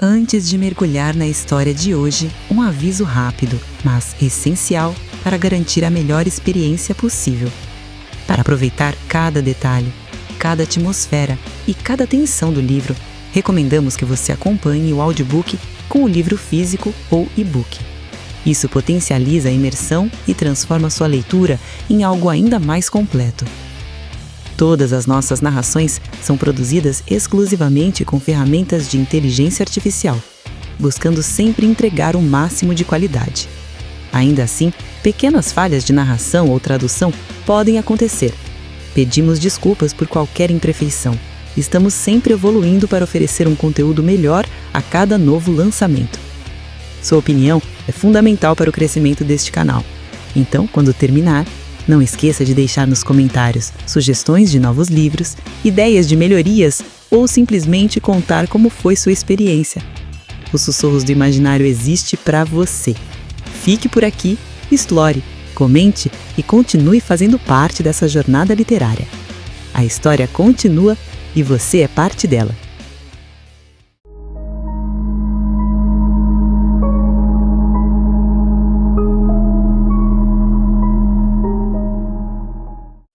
Antes de mergulhar na história de hoje, um aviso rápido, mas essencial para garantir a melhor experiência possível. Para aproveitar cada detalhe, cada atmosfera e cada tensão do livro, recomendamos que você acompanhe o audiobook com o livro físico ou e-book. Isso potencializa a imersão e transforma sua leitura em algo ainda mais completo. Todas as nossas narrações são produzidas exclusivamente com ferramentas de inteligência artificial, buscando sempre entregar o máximo de qualidade. Ainda assim, pequenas falhas de narração ou tradução podem acontecer. Pedimos desculpas por qualquer imperfeição. Estamos sempre evoluindo para oferecer um conteúdo melhor a cada novo lançamento. Sua opinião é fundamental para o crescimento deste canal. Então, quando terminar, não esqueça de deixar nos comentários sugestões de novos livros, ideias de melhorias ou simplesmente contar como foi sua experiência. Os Sussurros do Imaginário existe para você. Fique por aqui, explore, comente e continue fazendo parte dessa jornada literária. A história continua e você é parte dela.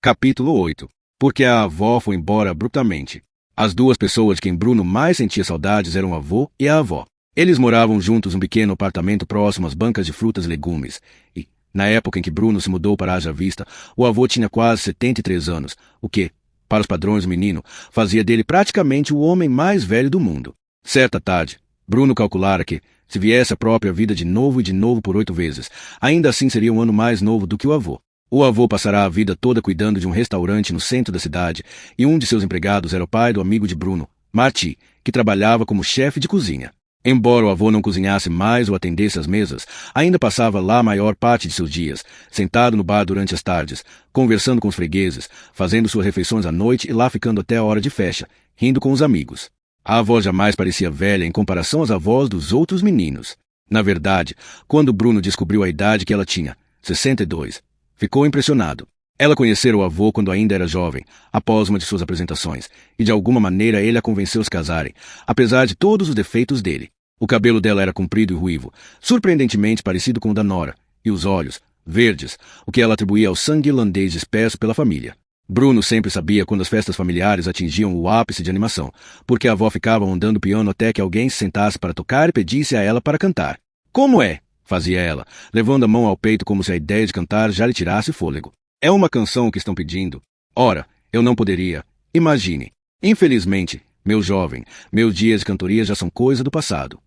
Capítulo 8. Porque a avó foi embora abruptamente. As duas pessoas de quem Bruno mais sentia saudades eram o avô e a avó. Eles moravam juntos num pequeno apartamento próximo às bancas de frutas e legumes. E, na época em que Bruno se mudou para Haja Vista, o avô tinha quase 73 anos, o que, para os padrões do menino, fazia dele praticamente o homem mais velho do mundo. Certa tarde, Bruno calculara que, se viesse a própria vida de novo e de novo por 8 vezes, ainda assim seria um ano mais novo do que o avô. O avô passará a vida toda cuidando de um restaurante no centro da cidade, e um de seus empregados era o pai do amigo de Bruno, Marty, que trabalhava como chefe de cozinha. Embora o avô não cozinhasse mais ou atendesse às mesas, ainda passava lá a maior parte de seus dias, sentado no bar durante as tardes, conversando com os fregueses, fazendo suas refeições à noite e lá ficando até a hora de fecha, rindo com os amigos. A avó jamais parecia velha em comparação às avós dos outros meninos. Na verdade, quando Bruno descobriu a idade que ela tinha, 62, ficou impressionado. Ela conhecera o avô quando ainda era jovem, após uma de suas apresentações, e de alguma maneira ele a convenceu a se casarem, apesar de todos os defeitos dele. O cabelo dela era comprido e ruivo, surpreendentemente parecido com o da nora, e os olhos, verdes, o que ela atribuía ao sangue irlandês disperso pela família. Bruno sempre sabia quando as festas familiares atingiam o ápice de animação, porque a avó ficava andando o piano até que alguém se sentasse para tocar e pedisse a ela para cantar. "Como é?" fazia ela, levando a mão ao peito como se a ideia de cantar já lhe tirasse fôlego. "É uma canção que estão pedindo. Ora, eu não poderia. Imagine. Infelizmente, meu jovem, meus dias de cantoria já são coisa do passado."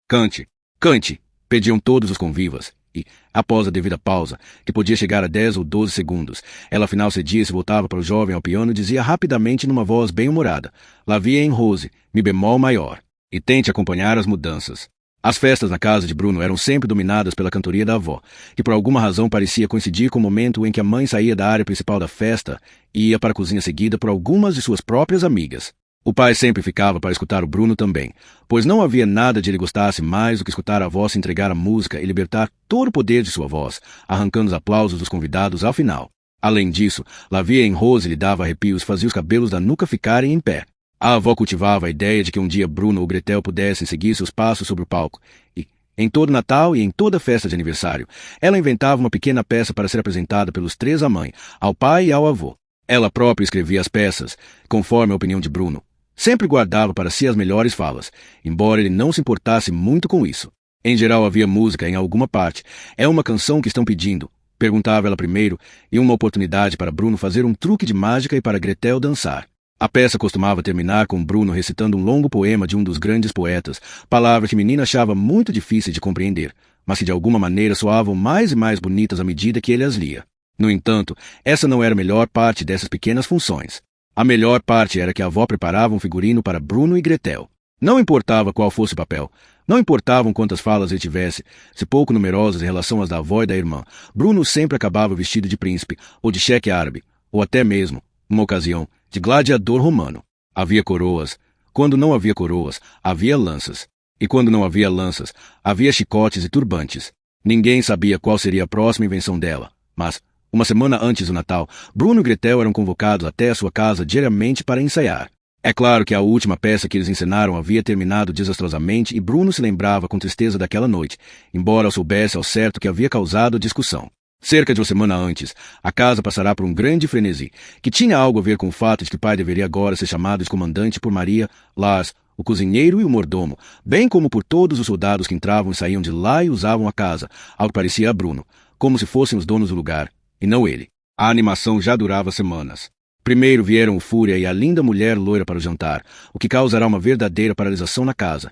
"Cante, cante", pediam todos os convivas, e, após a devida pausa, que podia chegar a 10 ou 12 segundos, ela afinal cedia e se voltava para o jovem ao piano e dizia rapidamente numa voz bem-humorada: "La vie en rose, mi bemol maior, e tente acompanhar as mudanças." As festas na casa de Bruno eram sempre dominadas pela cantoria da avó, que por alguma razão parecia coincidir com o momento em que a mãe saía da área principal da festa e ia para a cozinha seguida por algumas de suas próprias amigas. O pai sempre ficava para escutar o Bruno também, pois não havia nada de ele gostasse mais do que escutar a avó se entregar à música e libertar todo o poder de sua voz, arrancando os aplausos dos convidados ao final. Além disso, La vie en rose lhe dava arrepios e fazia os cabelos da nuca ficarem em pé. A avó cultivava a ideia de que um dia Bruno ou Gretel pudessem seguir seus passos sobre o palco, e, em todo Natal e em toda festa de aniversário, ela inventava uma pequena peça para ser apresentada pelos 3 à mãe, ao pai e ao avô. Ela própria escrevia as peças, conforme a opinião de Bruno. Sempre guardava para si as melhores falas, embora ele não se importasse muito com isso. Em geral havia música em alguma parte. "É uma canção que estão pedindo", perguntava ela primeiro, e uma oportunidade para Bruno fazer um truque de mágica e para Gretel dançar. A peça costumava terminar com Bruno recitando um longo poema de um dos grandes poetas, palavras que a menina achava muito difíceis de compreender, mas que de alguma maneira soavam mais e mais bonitas à medida que ele as lia. No entanto, essa não era a melhor parte dessas pequenas funções. A melhor parte era que a avó preparava um figurino para Bruno e Gretel. Não importava qual fosse o papel, não importavam quantas falas ele tivesse, se pouco numerosas em relação às da avó e da irmã, Bruno sempre acabava vestido de príncipe, ou de cheque árabe, ou até mesmo, numa ocasião, de gladiador romano. Havia coroas. Quando não havia coroas, havia lanças. E quando não havia lanças, havia chicotes e turbantes. Ninguém sabia qual seria a próxima invenção dela, mas, uma semana antes do Natal, Bruno e Gretel eram convocados até a sua casa diariamente para ensaiar. É claro que a última peça que eles encenaram havia terminado desastrosamente e Bruno se lembrava com tristeza daquela noite, embora soubesse ao certo que havia causado a discussão. Cerca de uma semana antes, a casa passará por um grande frenesi, que tinha algo a ver com o fato de que o pai deveria agora ser chamado de comandante por Maria, Lars, o cozinheiro e o mordomo, bem como por todos os soldados que entravam e saíam de lá e usavam a casa, ao que parecia a Bruno, como se fossem os donos do lugar, e não ele. A animação já durava semanas. Primeiro vieram o Fúria e a linda mulher loira para o jantar, o que causará uma verdadeira paralisação na casa.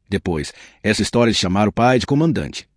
Depois, essa história de chamar o pai de comandante.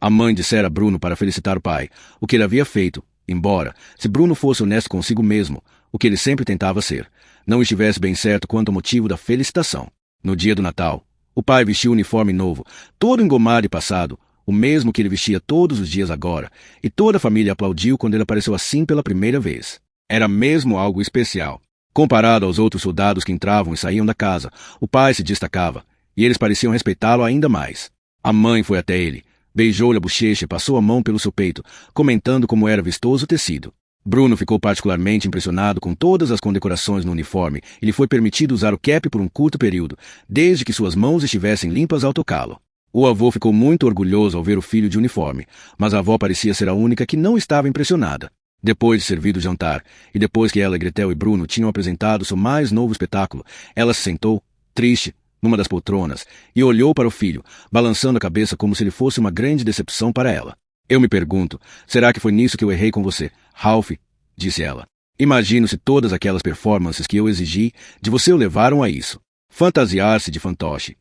A mãe dissera a Bruno para felicitar o pai, o que ele havia feito, embora, se Bruno fosse honesto consigo mesmo, o que ele sempre tentava ser, não estivesse bem certo quanto ao motivo da felicitação. No dia do Natal, o pai vestiu um uniforme novo, todo engomado e passado, o mesmo que ele vestia todos os dias agora, e toda a família aplaudiu quando ele apareceu assim pela primeira vez. Era mesmo algo especial. Comparado aos outros soldados que entravam e saíam da casa, o pai se destacava, e eles pareciam respeitá-lo ainda mais. A mãe foi até ele, beijou-lhe a bochecha e passou a mão pelo seu peito, comentando como era vistoso o tecido. Bruno ficou particularmente impressionado com todas as condecorações no uniforme e lhe foi permitido usar o cap por um curto período, desde que suas mãos estivessem limpas ao tocá-lo. O avô ficou muito orgulhoso ao ver o filho de uniforme, mas a avó parecia ser a única que não estava impressionada. Depois de servido o jantar, e depois que ela, Gretel e Bruno tinham apresentado seu mais novo espetáculo, ela se sentou, triste, numa das poltronas, e olhou para o filho, balançando a cabeça como se ele fosse uma grande decepção para ela. Eu me pergunto, será que foi nisso que eu errei com você, Ralph? Disse ela. Imagino se todas aquelas performances que eu exigi de você o levaram a isso. Fantasiar-se de fantoche.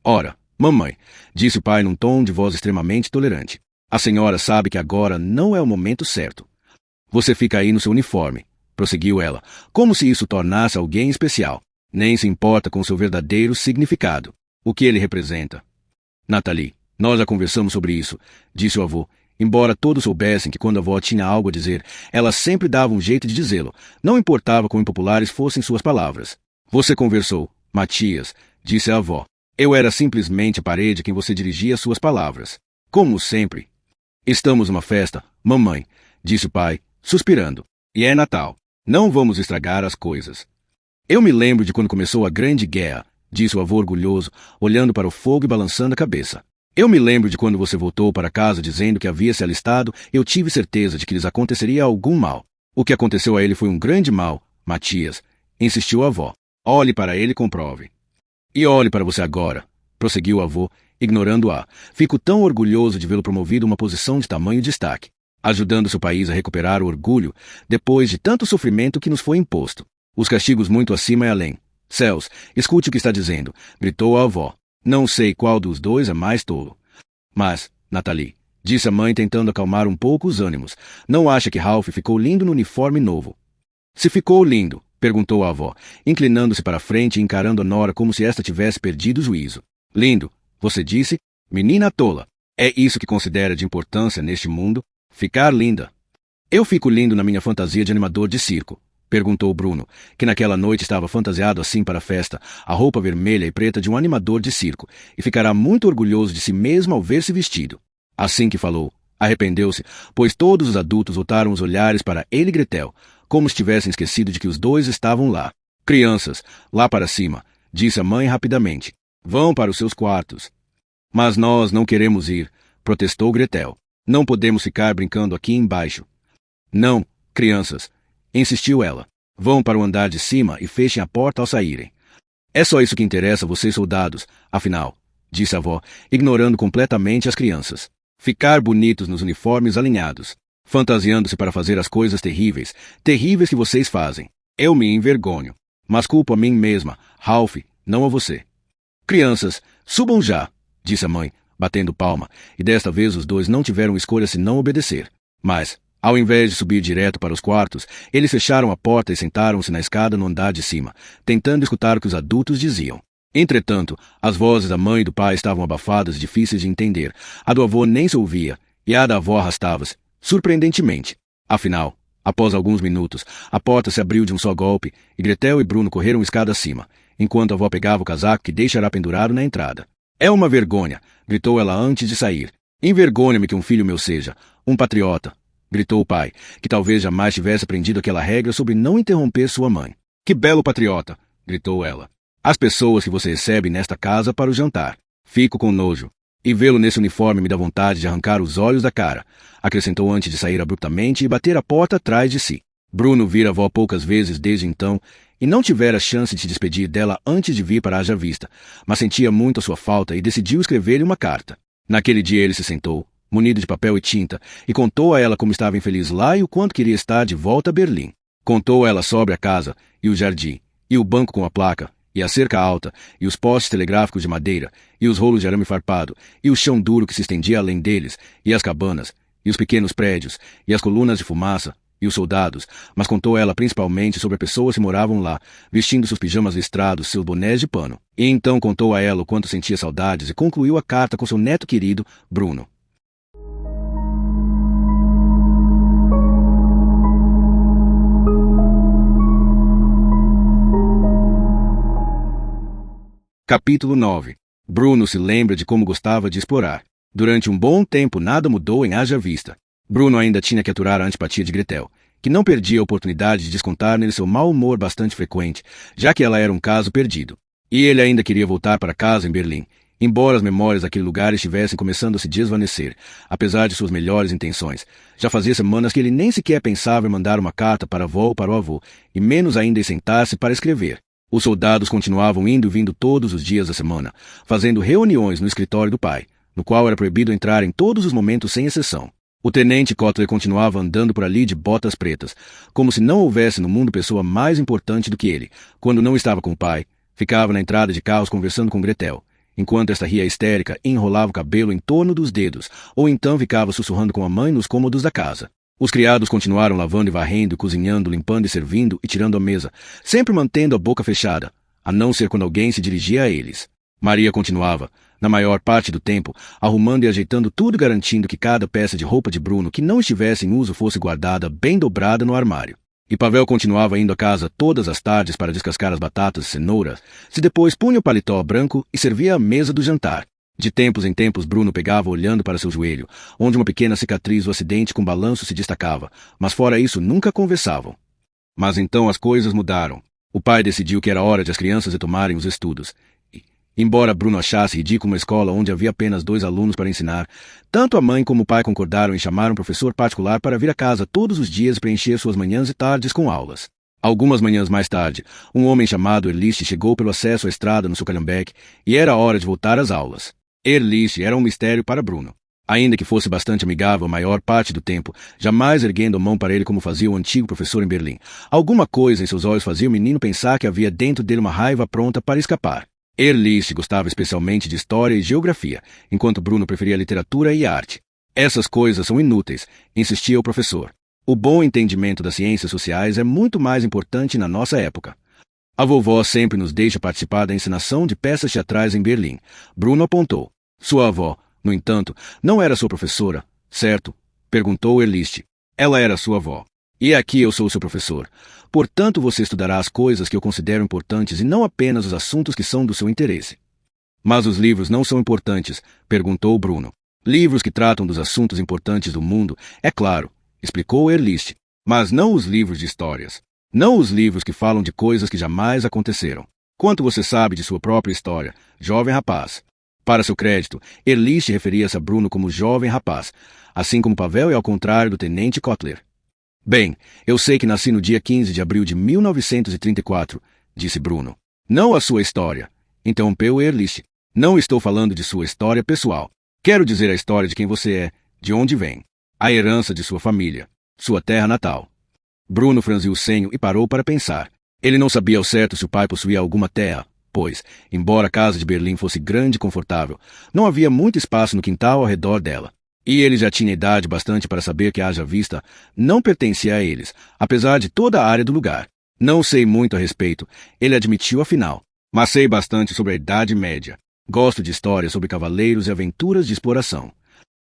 Ora, mamãe, disse o pai num tom de voz extremamente tolerante. A senhora sabe que agora não é o momento certo. Você fica aí no seu uniforme, prosseguiu ela, como se isso tornasse alguém especial. Nem se importa com seu verdadeiro significado, o que ele representa. Nathalie, nós já conversamos sobre isso, disse o avô, embora todos soubessem que quando a avó tinha algo a dizer, ela sempre dava um jeito de dizê-lo, não importava quão impopulares fossem suas palavras. Você conversou, Matias, disse a avó. Eu era simplesmente a parede a quem você dirigia suas palavras. Como sempre. Estamos numa festa, mamãe, disse o pai, suspirando. E é Natal. Não vamos estragar as coisas. Eu me lembro de quando começou a Grande Guerra, disse o avô orgulhoso, olhando para o fogo e balançando a cabeça. Eu me lembro de quando você voltou para casa dizendo que havia se alistado, eu tive certeza de que lhes aconteceria algum mal. O que aconteceu a ele foi um grande mal, Matias, insistiu a avó. Olhe para ele e comprove. E olhe para você agora, prosseguiu o avô, ignorando-a. Fico tão orgulhoso de vê-lo promovido a uma posição de tamanho destaque, ajudando seu país a recuperar o orgulho depois de tanto sofrimento que nos foi imposto. Os castigos muito acima e além. Céus, escute o que está dizendo, gritou a avó. Não sei qual dos dois é mais tolo. Mas, Nathalie, disse a mãe tentando acalmar um pouco os ânimos, não acha que Ralph ficou lindo no uniforme novo? Se ficou lindo, perguntou a avó, inclinando-se para a frente e encarando a nora como se esta tivesse perdido o juízo. Lindo, você disse? Menina tola. É isso que considera de importância neste mundo? Ficar linda. Eu fico lindo na minha fantasia de animador de circo, perguntou Bruno, que naquela noite estava fantasiado assim para a festa, a roupa vermelha e preta de um animador de circo, e ficará muito orgulhoso de si mesmo ao ver-se vestido. Assim que falou, arrependeu-se, pois todos os adultos voltaram os olhares para ele e Gretel, como se tivessem esquecido de que os dois estavam lá. Crianças, lá para cima, disse a mãe rapidamente. Vão para os seus quartos. Mas nós não queremos ir, protestou Gretel. Não podemos ficar brincando aqui embaixo. Não, crianças, insistiu ela. Vão para o andar de cima e fechem a porta ao saírem. É só isso que interessa a vocês, soldados, afinal, disse a avó, ignorando completamente as crianças. Ficar bonitos nos uniformes alinhados, fantasiando-se para fazer as coisas terríveis, terríveis que vocês fazem. Eu me envergonho, mas culpo a mim mesma, Ralph, não a você. Crianças, subam já, disse a mãe, batendo palma, e desta vez os dois não tiveram escolha senão obedecer. Mas, ao invés de subir direto para os quartos, eles fecharam a porta e sentaram-se na escada no andar de cima, tentando escutar o que os adultos diziam. Entretanto, as vozes da mãe e do pai estavam abafadas e difíceis de entender. A do avô nem se ouvia, e a da avó arrastava-se, surpreendentemente. Afinal, após alguns minutos, a porta se abriu de um só golpe, e Gretel e Bruno correram escada acima, enquanto a avó pegava o casaco que deixara pendurado na entrada. É uma vergonha, gritou ela antes de sair. Envergonha-me que um filho meu seja um patriota, gritou o pai, que talvez jamais tivesse aprendido aquela regra sobre não interromper sua mãe. Que belo patriota, gritou ela. As pessoas que você recebe nesta casa para o jantar. Fico com nojo. E vê-lo nesse uniforme me dá vontade de arrancar os olhos da cara, acrescentou antes de sair abruptamente e bater a porta atrás de si. Bruno vira a avó poucas vezes desde então e não tivera chance de se despedir dela antes de vir para Haja Vista, mas sentia muito a sua falta e decidiu escrever-lhe uma carta. Naquele dia ele se sentou, munido de papel e tinta, e contou a ela como estava infeliz lá e o quanto queria estar de volta a Berlim. Contou a ela sobre a casa, e o jardim, e o banco com a placa, e a cerca alta, e os postes telegráficos de madeira, e os rolos de arame farpado, e o chão duro que se estendia além deles, e as cabanas, e os pequenos prédios, e as colunas de fumaça, e os soldados, mas contou a ela principalmente sobre as pessoas que moravam lá, vestindo seus pijamas listrados, seus bonés de pano. E então contou a ela o quanto sentia saudades e concluiu a carta com seu neto querido, Bruno. Capítulo 9. Bruno se lembra de como gostava de explorar. Durante um bom tempo nada mudou em Haja Vista. Bruno ainda tinha que aturar a antipatia de Gretel, que não perdia a oportunidade de descontar nele seu mau humor bastante frequente, já que ela era um caso perdido. E ele ainda queria voltar para casa em Berlim, embora as memórias daquele lugar estivessem começando a se desvanecer, apesar de suas melhores intenções. Já fazia semanas que ele nem sequer pensava em mandar uma carta para a avó ou para o avô, e menos ainda em sentar-se para escrever. Os soldados continuavam indo e vindo todos os dias da semana, fazendo reuniões no escritório do pai, no qual era proibido entrar em todos os momentos sem exceção. O tenente Kotler continuava andando por ali de botas pretas, como se não houvesse no mundo pessoa mais importante do que ele. Quando não estava com o pai, ficava na entrada de carros conversando com Gretel, enquanto esta ria histérica e enrolava o cabelo em torno dos dedos, ou então ficava sussurrando com a mãe nos cômodos da casa. Os criados continuaram lavando e varrendo, cozinhando, limpando e servindo e tirando a mesa, sempre mantendo a boca fechada, a não ser quando alguém se dirigia a eles. Maria continuava, na maior parte do tempo, arrumando e ajeitando tudo, garantindo que cada peça de roupa de Bruno que não estivesse em uso fosse guardada bem dobrada no armário. E Pavel continuava indo à casa todas as tardes para descascar as batatas e cenouras, se depois punha o paletó branco e servia a mesa do jantar. De tempos em tempos Bruno pegava olhando para seu joelho, onde uma pequena cicatriz do acidente com balanço se destacava, mas fora isso nunca conversavam. Mas então as coisas mudaram. O pai decidiu que era hora de as crianças retomarem os estudos. Embora Bruno achasse ridículo uma escola onde havia apenas 2 alunos para ensinar, tanto a mãe como o pai concordaram em chamar um professor particular para vir a casa todos os dias e preencher suas manhãs e tardes com aulas. Algumas manhãs mais tarde, um homem chamado Erlich chegou pelo acesso à estrada no Sucalhambeck e era hora de voltar às aulas. Erlich era um mistério para Bruno. Ainda que fosse bastante amigável a maior parte do tempo, jamais erguendo a mão para ele como fazia o antigo professor em Berlim. Alguma coisa em seus olhos fazia o menino pensar que havia dentro dele uma raiva pronta para escapar. Erlich gostava especialmente de história e geografia, enquanto Bruno preferia literatura e arte. Essas coisas são inúteis, insistia o professor. O bom entendimento das ciências sociais é muito mais importante na nossa época. A vovó sempre nos deixa participar da encenação de peças teatrais em Berlim. Bruno apontou. Sua avó, no entanto, não era sua professora, certo? Perguntou Erlich. Ela era sua avó. E aqui eu sou seu professor. Portanto, você estudará as coisas que eu considero importantes e não apenas os assuntos que são do seu interesse. Mas os livros não são importantes? Perguntou Bruno. Livros que tratam dos assuntos importantes do mundo, é claro, explicou Erlich. Mas não os livros de histórias. Não os livros que falam de coisas que jamais aconteceram. Quanto você sabe de sua própria história, jovem rapaz? Para seu crédito, Erlich referia-se a Bruno como jovem rapaz, assim como Pavel é ao contrário do tenente Kotler. Bem, eu sei que nasci no dia 15 de abril de 1934, disse Bruno. Não a sua história, interrompeu Erlich. Não estou falando de sua história pessoal. Quero dizer a história de quem você é, de onde vem, a herança de sua família, sua terra natal. Bruno franziu o senho e parou para pensar. Ele não sabia ao certo se o pai possuía alguma terra, pois, embora a casa de Berlim fosse grande e confortável, não havia muito espaço no quintal ao redor dela. E ele já tinha idade bastante para saber que a Haja Vista não pertencia a eles, apesar de toda a área do lugar. Não sei muito a respeito, ele admitiu afinal, mas sei bastante sobre a Idade Média. Gosto de histórias sobre cavaleiros e aventuras de exploração.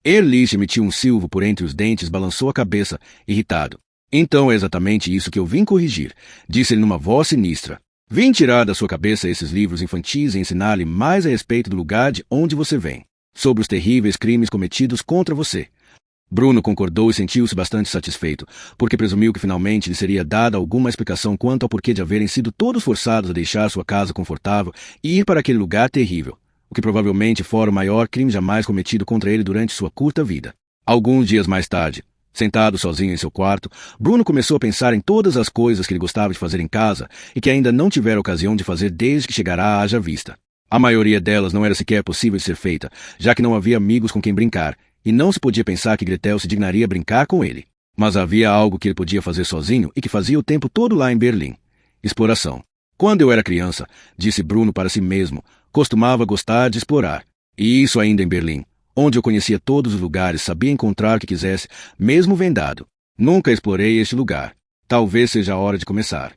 Erlich emitiu um silvo por entre os dentes e balançou a cabeça, irritado. Então é exatamente isso que eu vim corrigir, disse ele numa voz sinistra. Vim tirar da sua cabeça esses livros infantis e ensinar-lhe mais a respeito do lugar de onde você vem, sobre os terríveis crimes cometidos contra você. Bruno concordou e sentiu-se bastante satisfeito, porque presumiu que finalmente lhe seria dada alguma explicação quanto ao porquê de haverem sido todos forçados a deixar sua casa confortável e ir para aquele lugar terrível, o que provavelmente fora o maior crime jamais cometido contra ele durante sua curta vida. Alguns dias mais tarde, sentado sozinho em seu quarto, Bruno começou a pensar em todas as coisas que ele gostava de fazer em casa e que ainda não tivera ocasião de fazer desde que chegara à Haja Vista. A maioria delas não era sequer possível de ser feita, já que não havia amigos com quem brincar, e não se podia pensar que Gretel se dignaria brincar com ele. Mas havia algo que ele podia fazer sozinho e que fazia o tempo todo lá em Berlim. Exploração. Quando eu era criança, disse Bruno para si mesmo, costumava gostar de explorar. E isso ainda em Berlim, onde eu conhecia todos os lugares, sabia encontrar o que quisesse, mesmo vendado. Nunca explorei este lugar. Talvez seja a hora de começar.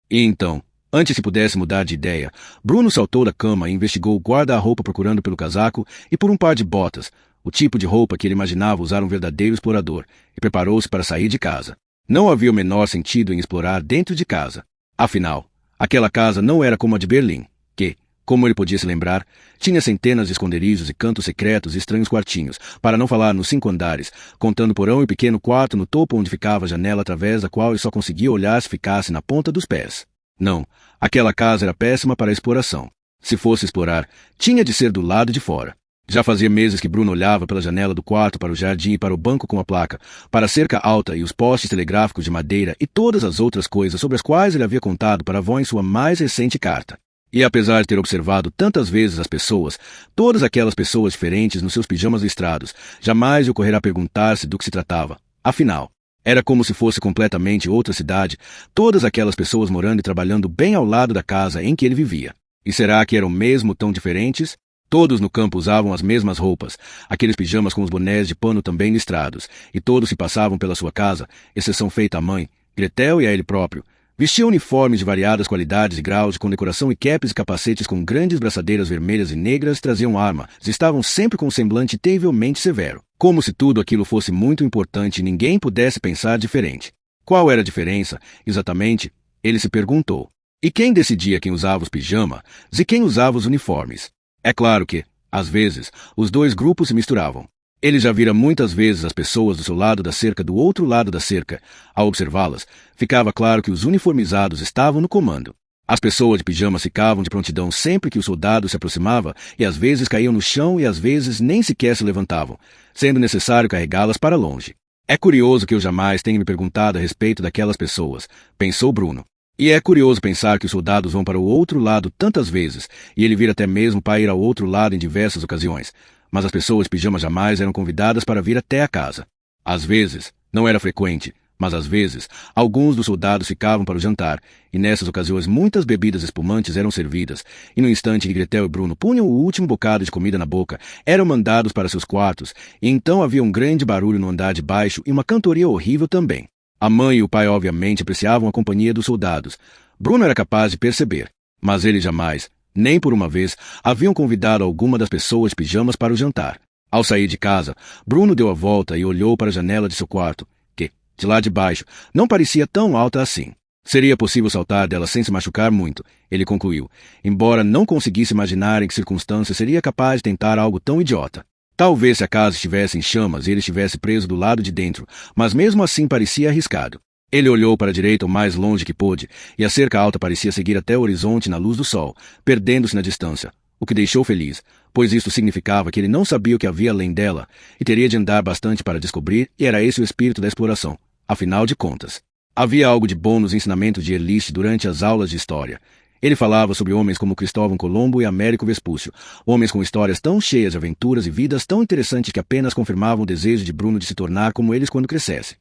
E então, antes que pudesse mudar de ideia, Bruno saltou da cama e investigou o guarda-roupa procurando pelo casaco e por um par de botas, o tipo de roupa que ele imaginava usar um verdadeiro explorador, e preparou-se para sair de casa. Não havia o menor sentido em explorar dentro de casa. Afinal, aquela casa não era como a de Berlim, que, como ele podia se lembrar, tinha centenas de esconderijos e cantos secretos e estranhos quartinhos, para não falar nos 5 andares, contando porão e pequeno quarto no topo onde ficava a janela através da qual ele só conseguia olhar se ficasse na ponta dos pés. Não, aquela casa era péssima para a exploração. Se fosse explorar, tinha de ser do lado de fora. Já fazia meses que Bruno olhava pela janela do quarto para o jardim e para o banco com a placa, para a cerca alta e os postes telegráficos de madeira e todas as outras coisas sobre as quais ele havia contado para a avó em sua mais recente carta. E apesar de ter observado tantas vezes as pessoas, todas aquelas pessoas diferentes nos seus pijamas listrados, jamais lhe ocorrerá perguntar-se do que se tratava. Afinal, era como se fosse completamente outra cidade, todas aquelas pessoas morando e trabalhando bem ao lado da casa em que ele vivia. E será que eram mesmo tão diferentes? Todos no campo usavam as mesmas roupas, aqueles pijamas com os bonés de pano também listrados, e todos se passavam pela sua casa, exceção feita à mãe, Gretel e a ele próprio. Vestiam uniformes de variadas qualidades e graus de condecoração e capes e capacetes com grandes braçadeiras vermelhas e negras, traziam armas, estavam sempre com um semblante terrivelmente severo, como se tudo aquilo fosse muito importante e ninguém pudesse pensar diferente. Qual era a diferença, exatamente? Ele se perguntou. E quem decidia quem usava os pijamas e quem usava os uniformes? É claro que, às vezes, os dois grupos se misturavam. Ele já vira muitas vezes as pessoas do seu lado da cerca do outro lado da cerca. Ao observá-las, ficava claro que os uniformizados estavam no comando. As pessoas de pijamas ficavam de prontidão sempre que o soldado se aproximava e às vezes caíam no chão e às vezes nem sequer se levantavam, sendo necessário carregá-las para longe. É curioso que eu jamais tenha me perguntado a respeito daquelas pessoas, pensou Bruno. E é curioso pensar que os soldados vão para o outro lado tantas vezes, e ele vir até mesmo para ir ao outro lado em diversas ocasiões. Mas as pessoas de pijama jamais eram convidadas para vir até a casa. Às vezes, não era frequente, mas às vezes, alguns dos soldados ficavam para o jantar, e nessas ocasiões muitas bebidas espumantes eram servidas, e no instante que Gretel e Bruno punham o último bocado de comida na boca, eram mandados para seus quartos, e então havia um grande barulho no andar de baixo e uma cantoria horrível também. A mãe e o pai obviamente apreciavam a companhia dos soldados. Bruno era capaz de perceber, mas ele jamais, nem por uma vez, haviam convidado alguma das pessoas de pijamas para o jantar. Ao sair de casa, Bruno deu a volta e olhou para a janela de seu quarto, que, de lá de baixo, não parecia tão alta assim. Seria possível saltar dela sem se machucar muito, ele concluiu, embora não conseguisse imaginar em que circunstâncias seria capaz de tentar algo tão idiota. Talvez se a casa estivesse em chamas e ele estivesse preso do lado de dentro, mas mesmo assim parecia arriscado. Ele olhou para a direita o mais longe que pôde, e a cerca alta parecia seguir até o horizonte na luz do sol, perdendo-se na distância, o que deixou feliz, pois isto significava que ele não sabia o que havia além dela, e teria de andar bastante para descobrir, e era esse o espírito da exploração, afinal de contas. Havia algo de bom nos ensinamentos de Erlich durante as aulas de história. Ele falava sobre homens como Cristóvão Colombo e Américo Vespúcio, homens com histórias tão cheias de aventuras e vidas tão interessantes que apenas confirmavam o desejo de Bruno de se tornar como eles quando crescesse.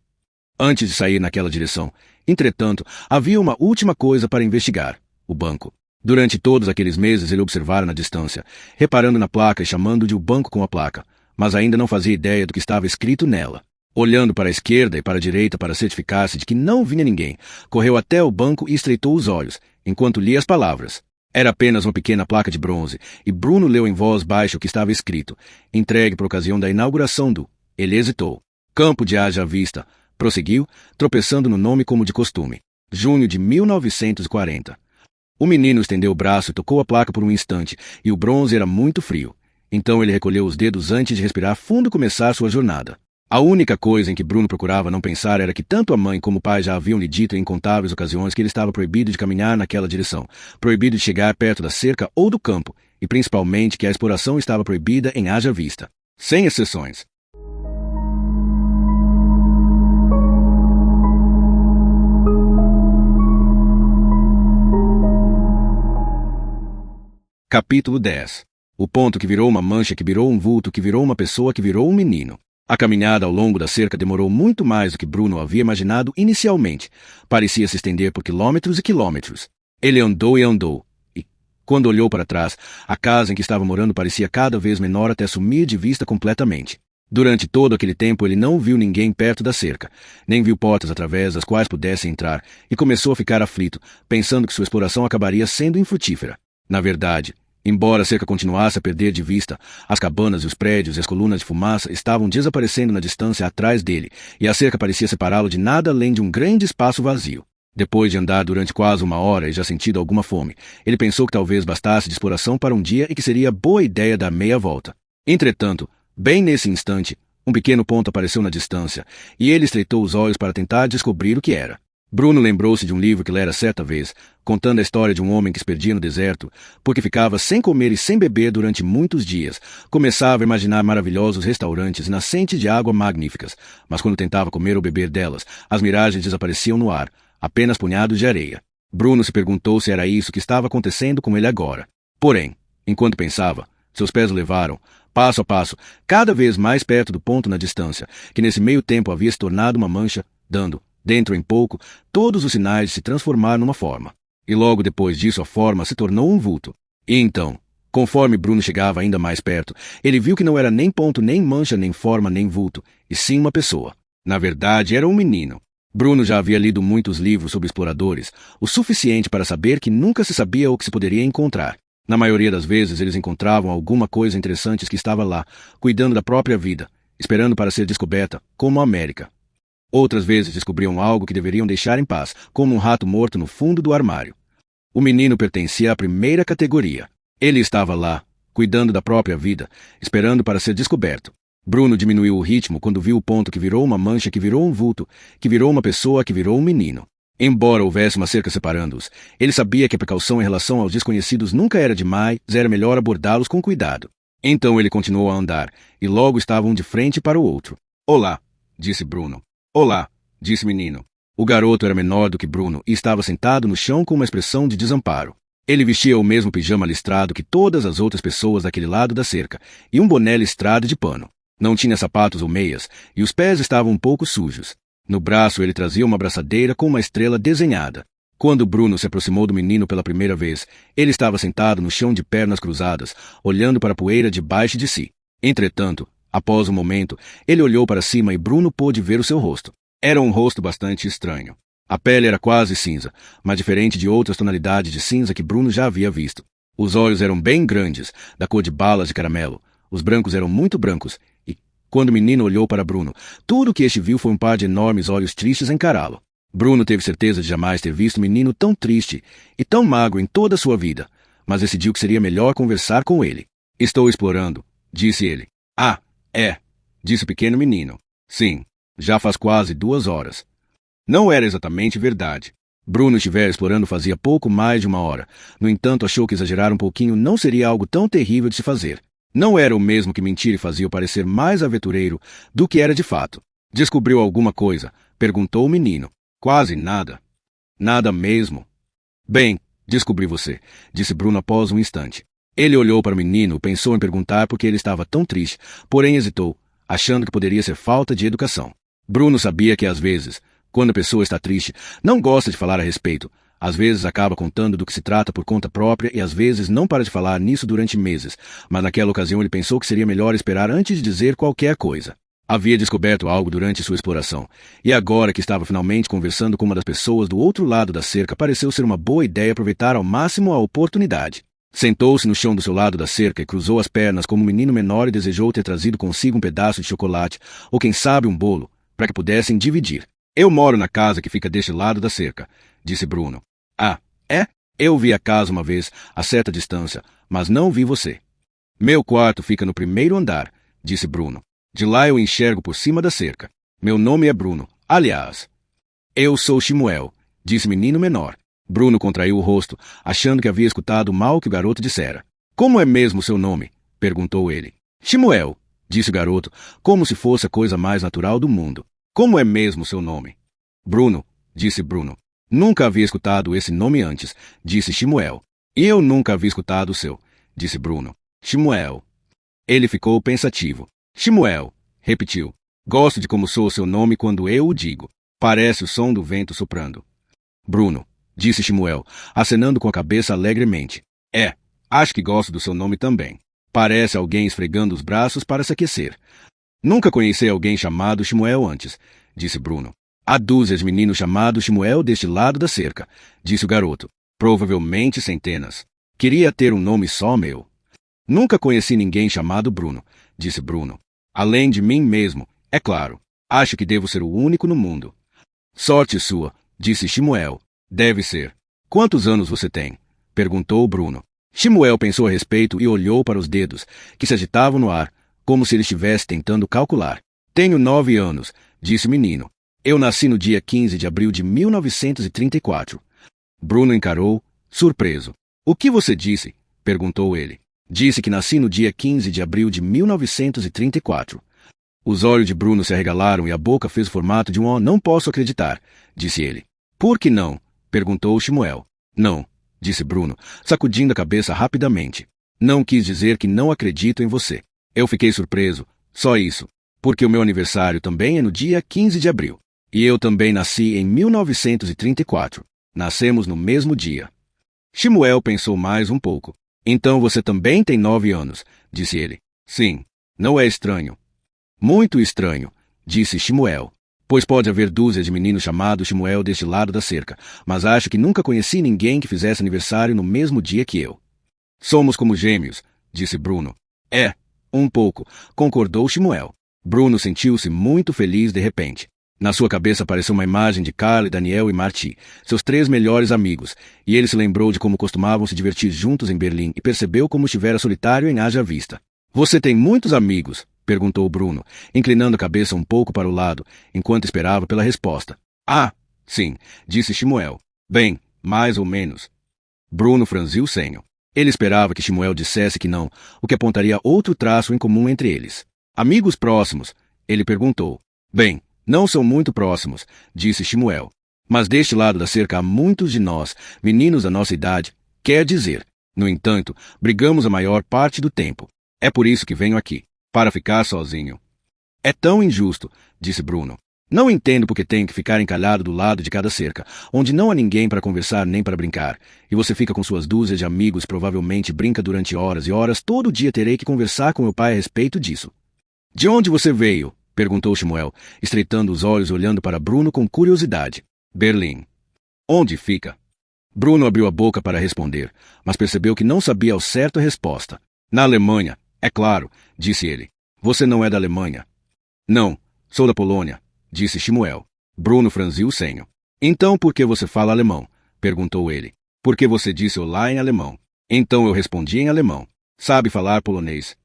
Antes de sair naquela direção, entretanto, havia uma última coisa para investigar: o banco. Durante todos aqueles meses ele observara na distância, reparando na placa e chamando de o banco com a placa, mas ainda não fazia ideia do que estava escrito nela. Olhando para a esquerda e para a direita para certificar-se de que não vinha ninguém, correu até o banco e estreitou os olhos, enquanto lia as palavras. Era apenas uma pequena placa de bronze, e Bruno leu em voz baixa o que estava escrito, entregue por ocasião da inauguração do... Ele hesitou. Campo de Haja Vista. Prosseguiu, tropeçando no nome como de costume. Junho de 1940. O menino estendeu o braço e tocou a placa por um instante, e o bronze era muito frio. Então ele recolheu os dedos antes de respirar fundo e começar sua jornada. A única coisa em que Bruno procurava não pensar era que tanto a mãe como o pai já haviam lhe dito em incontáveis ocasiões que ele estava proibido de caminhar naquela direção, proibido de chegar perto da cerca ou do campo, e principalmente que a exploração estava proibida em haja vista. Sem exceções. Capítulo 10. O ponto que virou uma mancha, que virou um vulto, que virou uma pessoa, que virou um menino. A caminhada ao longo da cerca demorou muito mais do que Bruno havia imaginado inicialmente. Parecia se estender por quilômetros e quilômetros. Ele andou e andou. E, quando olhou para trás, a casa em que estava morando parecia cada vez menor até sumir de vista completamente. Durante todo aquele tempo ele não viu ninguém perto da cerca, nem viu portas através das quais pudesse entrar, e começou a ficar aflito, pensando que sua exploração acabaria sendo infrutífera. Na verdade, embora a cerca continuasse a perder de vista, as cabanas e os prédios e as colunas de fumaça estavam desaparecendo na distância atrás dele, e a cerca parecia separá-lo de nada além de um grande espaço vazio. Depois de andar durante quase uma hora e já sentido alguma fome, ele pensou que talvez bastasse de exploração para um dia e que seria boa ideia dar meia volta. Entretanto, bem nesse instante, um pequeno ponto apareceu na distância, e ele estreitou os olhos para tentar descobrir o que era. Bruno lembrou-se de um livro que lera certa vez, contando a história de um homem que se perdia no deserto, porque ficava sem comer e sem beber durante muitos dias. Começava a imaginar maravilhosos restaurantes e nascentes de água magníficas, mas quando tentava comer ou beber delas, as miragens desapareciam no ar, apenas punhados de areia. Bruno se perguntou se era isso que estava acontecendo com ele agora. Porém, enquanto pensava, seus pés o levaram, passo a passo, cada vez mais perto do ponto na distância, que nesse meio tempo havia se tornado uma mancha, dando, dentro em pouco, todos os sinais de se transformar numa forma. E logo depois disso a forma se tornou um vulto. E então, conforme Bruno chegava ainda mais perto, ele viu que não era nem ponto, nem mancha, nem forma, nem vulto, e sim uma pessoa. Na verdade, era um menino. Bruno já havia lido muitos livros sobre exploradores, o suficiente para saber que nunca se sabia o que se poderia encontrar. Na maioria das vezes eles encontravam alguma coisa interessante que estava lá, cuidando da própria vida, esperando para ser descoberta, como a América. Outras vezes descobriam algo que deveriam deixar em paz, como um rato morto no fundo do armário. O menino pertencia à primeira categoria. Ele estava lá, cuidando da própria vida, esperando para ser descoberto. Bruno diminuiu o ritmo quando viu o ponto que virou uma mancha, que virou um vulto, que virou uma pessoa, que virou um menino. Embora houvesse uma cerca separando-os, ele sabia que a precaução em relação aos desconhecidos nunca era demais, era melhor abordá-los com cuidado. Então ele continuou a andar, e logo estavam de frente para o outro. "Olá", disse Bruno. "Olá", disse o menino. O garoto era menor do que Bruno e estava sentado no chão com uma expressão de desamparo. Ele vestia o mesmo pijama listrado que todas as outras pessoas daquele lado da cerca, e um boné listrado de pano. Não tinha sapatos ou meias, e os pés estavam um pouco sujos. No braço ele trazia uma braçadeira com uma estrela desenhada. Quando Bruno se aproximou do menino pela primeira vez, ele estava sentado no chão de pernas cruzadas, olhando para a poeira debaixo de si. Entretanto, após um momento, ele olhou para cima e Bruno pôde ver o seu rosto. Era um rosto bastante estranho. A pele era quase cinza, mas diferente de outras tonalidades de cinza que Bruno já havia visto. Os olhos eram bem grandes, da cor de balas de caramelo. Os brancos eram muito brancos, e, quando o menino olhou para Bruno, tudo o que este viu foi um par de enormes olhos tristes a encará-lo. Bruno teve certeza de jamais ter visto um menino tão triste e tão magro em toda a sua vida, mas decidiu que seria melhor conversar com ele. "Estou explorando", disse ele. "Ah, é", disse o pequeno menino. "Sim, já faz quase 2 horas." Não era exatamente verdade. Bruno estivera explorando fazia pouco mais de 1 hora. No entanto, achou que exagerar um pouquinho não seria algo tão terrível de se fazer. Não era o mesmo que mentir e fazia-o parecer mais aventureiro do que era de fato. "Descobriu alguma coisa?", perguntou o menino. "Quase nada." "Nada mesmo?" "Bem, descobri você", disse Bruno após um instante. Ele olhou para o menino, pensou em perguntar por que ele estava tão triste, porém hesitou, achando que poderia ser falta de educação. Bruno sabia que às vezes, quando a pessoa está triste, não gosta de falar a respeito. Às vezes acaba contando do que se trata por conta própria e às vezes não para de falar nisso durante meses, mas naquela ocasião ele pensou que seria melhor esperar antes de dizer qualquer coisa. Havia descoberto algo durante sua exploração, e agora que estava finalmente conversando com uma das pessoas do outro lado da cerca, pareceu ser uma boa ideia aproveitar ao máximo a oportunidade. Sentou-se no chão do seu lado da cerca e cruzou as pernas como um menino menor e desejou ter trazido consigo um pedaço de chocolate, ou quem sabe um bolo, para que pudessem dividir. "Eu moro na casa que fica deste lado da cerca", disse Bruno. "Ah, é? Eu vi a casa uma vez, a certa distância, mas não vi você." "Meu quarto fica no primeiro andar", disse Bruno. De lá eu enxergo por cima da cerca. Meu nome é Bruno. Aliás, eu sou Shmuel, disse o menino menor. Bruno contraiu o rosto, achando que havia escutado mal que o garoto dissera. Como é mesmo seu nome? Perguntou ele. Shmuel, disse o garoto, como se fosse a coisa mais natural do mundo. Como é mesmo seu nome? Bruno, disse Bruno. Nunca havia escutado esse nome antes, disse Shmuel. E eu nunca havia escutado o seu, disse Bruno. Shmuel. Ele ficou pensativo. Shmuel, repetiu. Gosto de como soa o seu nome quando eu o digo. Parece o som do vento soprando. Bruno, disse Shmuel, acenando com a cabeça alegremente. Acho que gosto do seu nome também. Parece alguém esfregando os braços para se aquecer. Nunca conheci alguém chamado Shmuel antes, disse Bruno. Há dúzias de meninos chamados Shmuel deste lado da cerca, disse o garoto. Provavelmente centenas. Queria ter um nome só meu. Nunca conheci ninguém chamado Bruno, disse Bruno. Além de mim mesmo, é claro. Acho que devo ser o único no mundo. Sorte sua, disse Shmuel. Deve ser. Quantos anos você tem? Perguntou Bruno. Shmuel pensou a respeito e olhou para os dedos, que se agitavam no ar, como se ele estivesse tentando calcular. Tenho 9 anos, disse o menino. Eu nasci no dia 15 de abril de 1934. Bruno encarou, surpreso. O que você disse? Perguntou ele. Disse que nasci no dia 15 de abril de 1934. Os olhos de Bruno se arregalaram e a boca fez o formato de um "oh, não posso acreditar", disse ele. Por que não? Perguntou Shmuel. Não, disse Bruno, sacudindo a cabeça rapidamente. Não quis dizer que não acredito em você. Eu fiquei surpreso, só isso, porque o meu aniversário também é no dia 15 de abril. E eu também nasci em 1934. Nascemos no mesmo dia. Shmuel pensou mais um pouco. Então você também tem 9 anos, disse ele. Sim, não é estranho. Muito estranho, disse Shmuel. Pois pode haver dúzias de meninos chamados Shmuel deste lado da cerca, mas acho que nunca conheci ninguém que fizesse aniversário no mesmo dia que eu. Somos como gêmeos, disse Bruno. Um pouco, concordou Shmuel. Bruno sentiu-se muito feliz de repente. Na sua cabeça apareceu uma imagem de Carl, Daniel e Marty, seus 3 melhores amigos, e ele se lembrou de como costumavam se divertir juntos em Berlim e percebeu como estivera solitário em Haja Vista. Você tem muitos amigos? Perguntou Bruno, inclinando a cabeça um pouco para o lado, enquanto esperava pela resposta. Ah, sim, disse Shmuel. Bem, mais ou menos. Bruno franziu o senho. Ele esperava que Shmuel dissesse que não, o que apontaria outro traço em comum entre eles. Amigos próximos? Ele perguntou. Bem, não são muito próximos, disse Shmuel. Mas deste lado da cerca há muitos de nós, meninos da nossa idade. Quer dizer, no entanto, brigamos a maior parte do tempo. É por isso que venho aqui, para ficar sozinho. É tão injusto, disse Bruno. Não entendo porque tenho que ficar encalhado do lado de cada cerca, onde não há ninguém para conversar nem para brincar, e você fica com suas dúzias de amigos, provavelmente brinca durante horas e horas, todo dia terei que conversar com meu pai a respeito disso. De onde você veio? Perguntou Shmuel, estreitando os olhos olhando para Bruno com curiosidade. Berlim. Onde fica? Bruno abriu a boca para responder, mas percebeu que não sabia ao certo a resposta. Na Alemanha, é claro, disse ele. Você não é da Alemanha? Não, sou da Polônia, disse Shmuel. Bruno franziu o senho. Então por que você fala alemão? Perguntou ele. Porque você disse olá em alemão. Então eu respondi em alemão. Sabe falar polonês?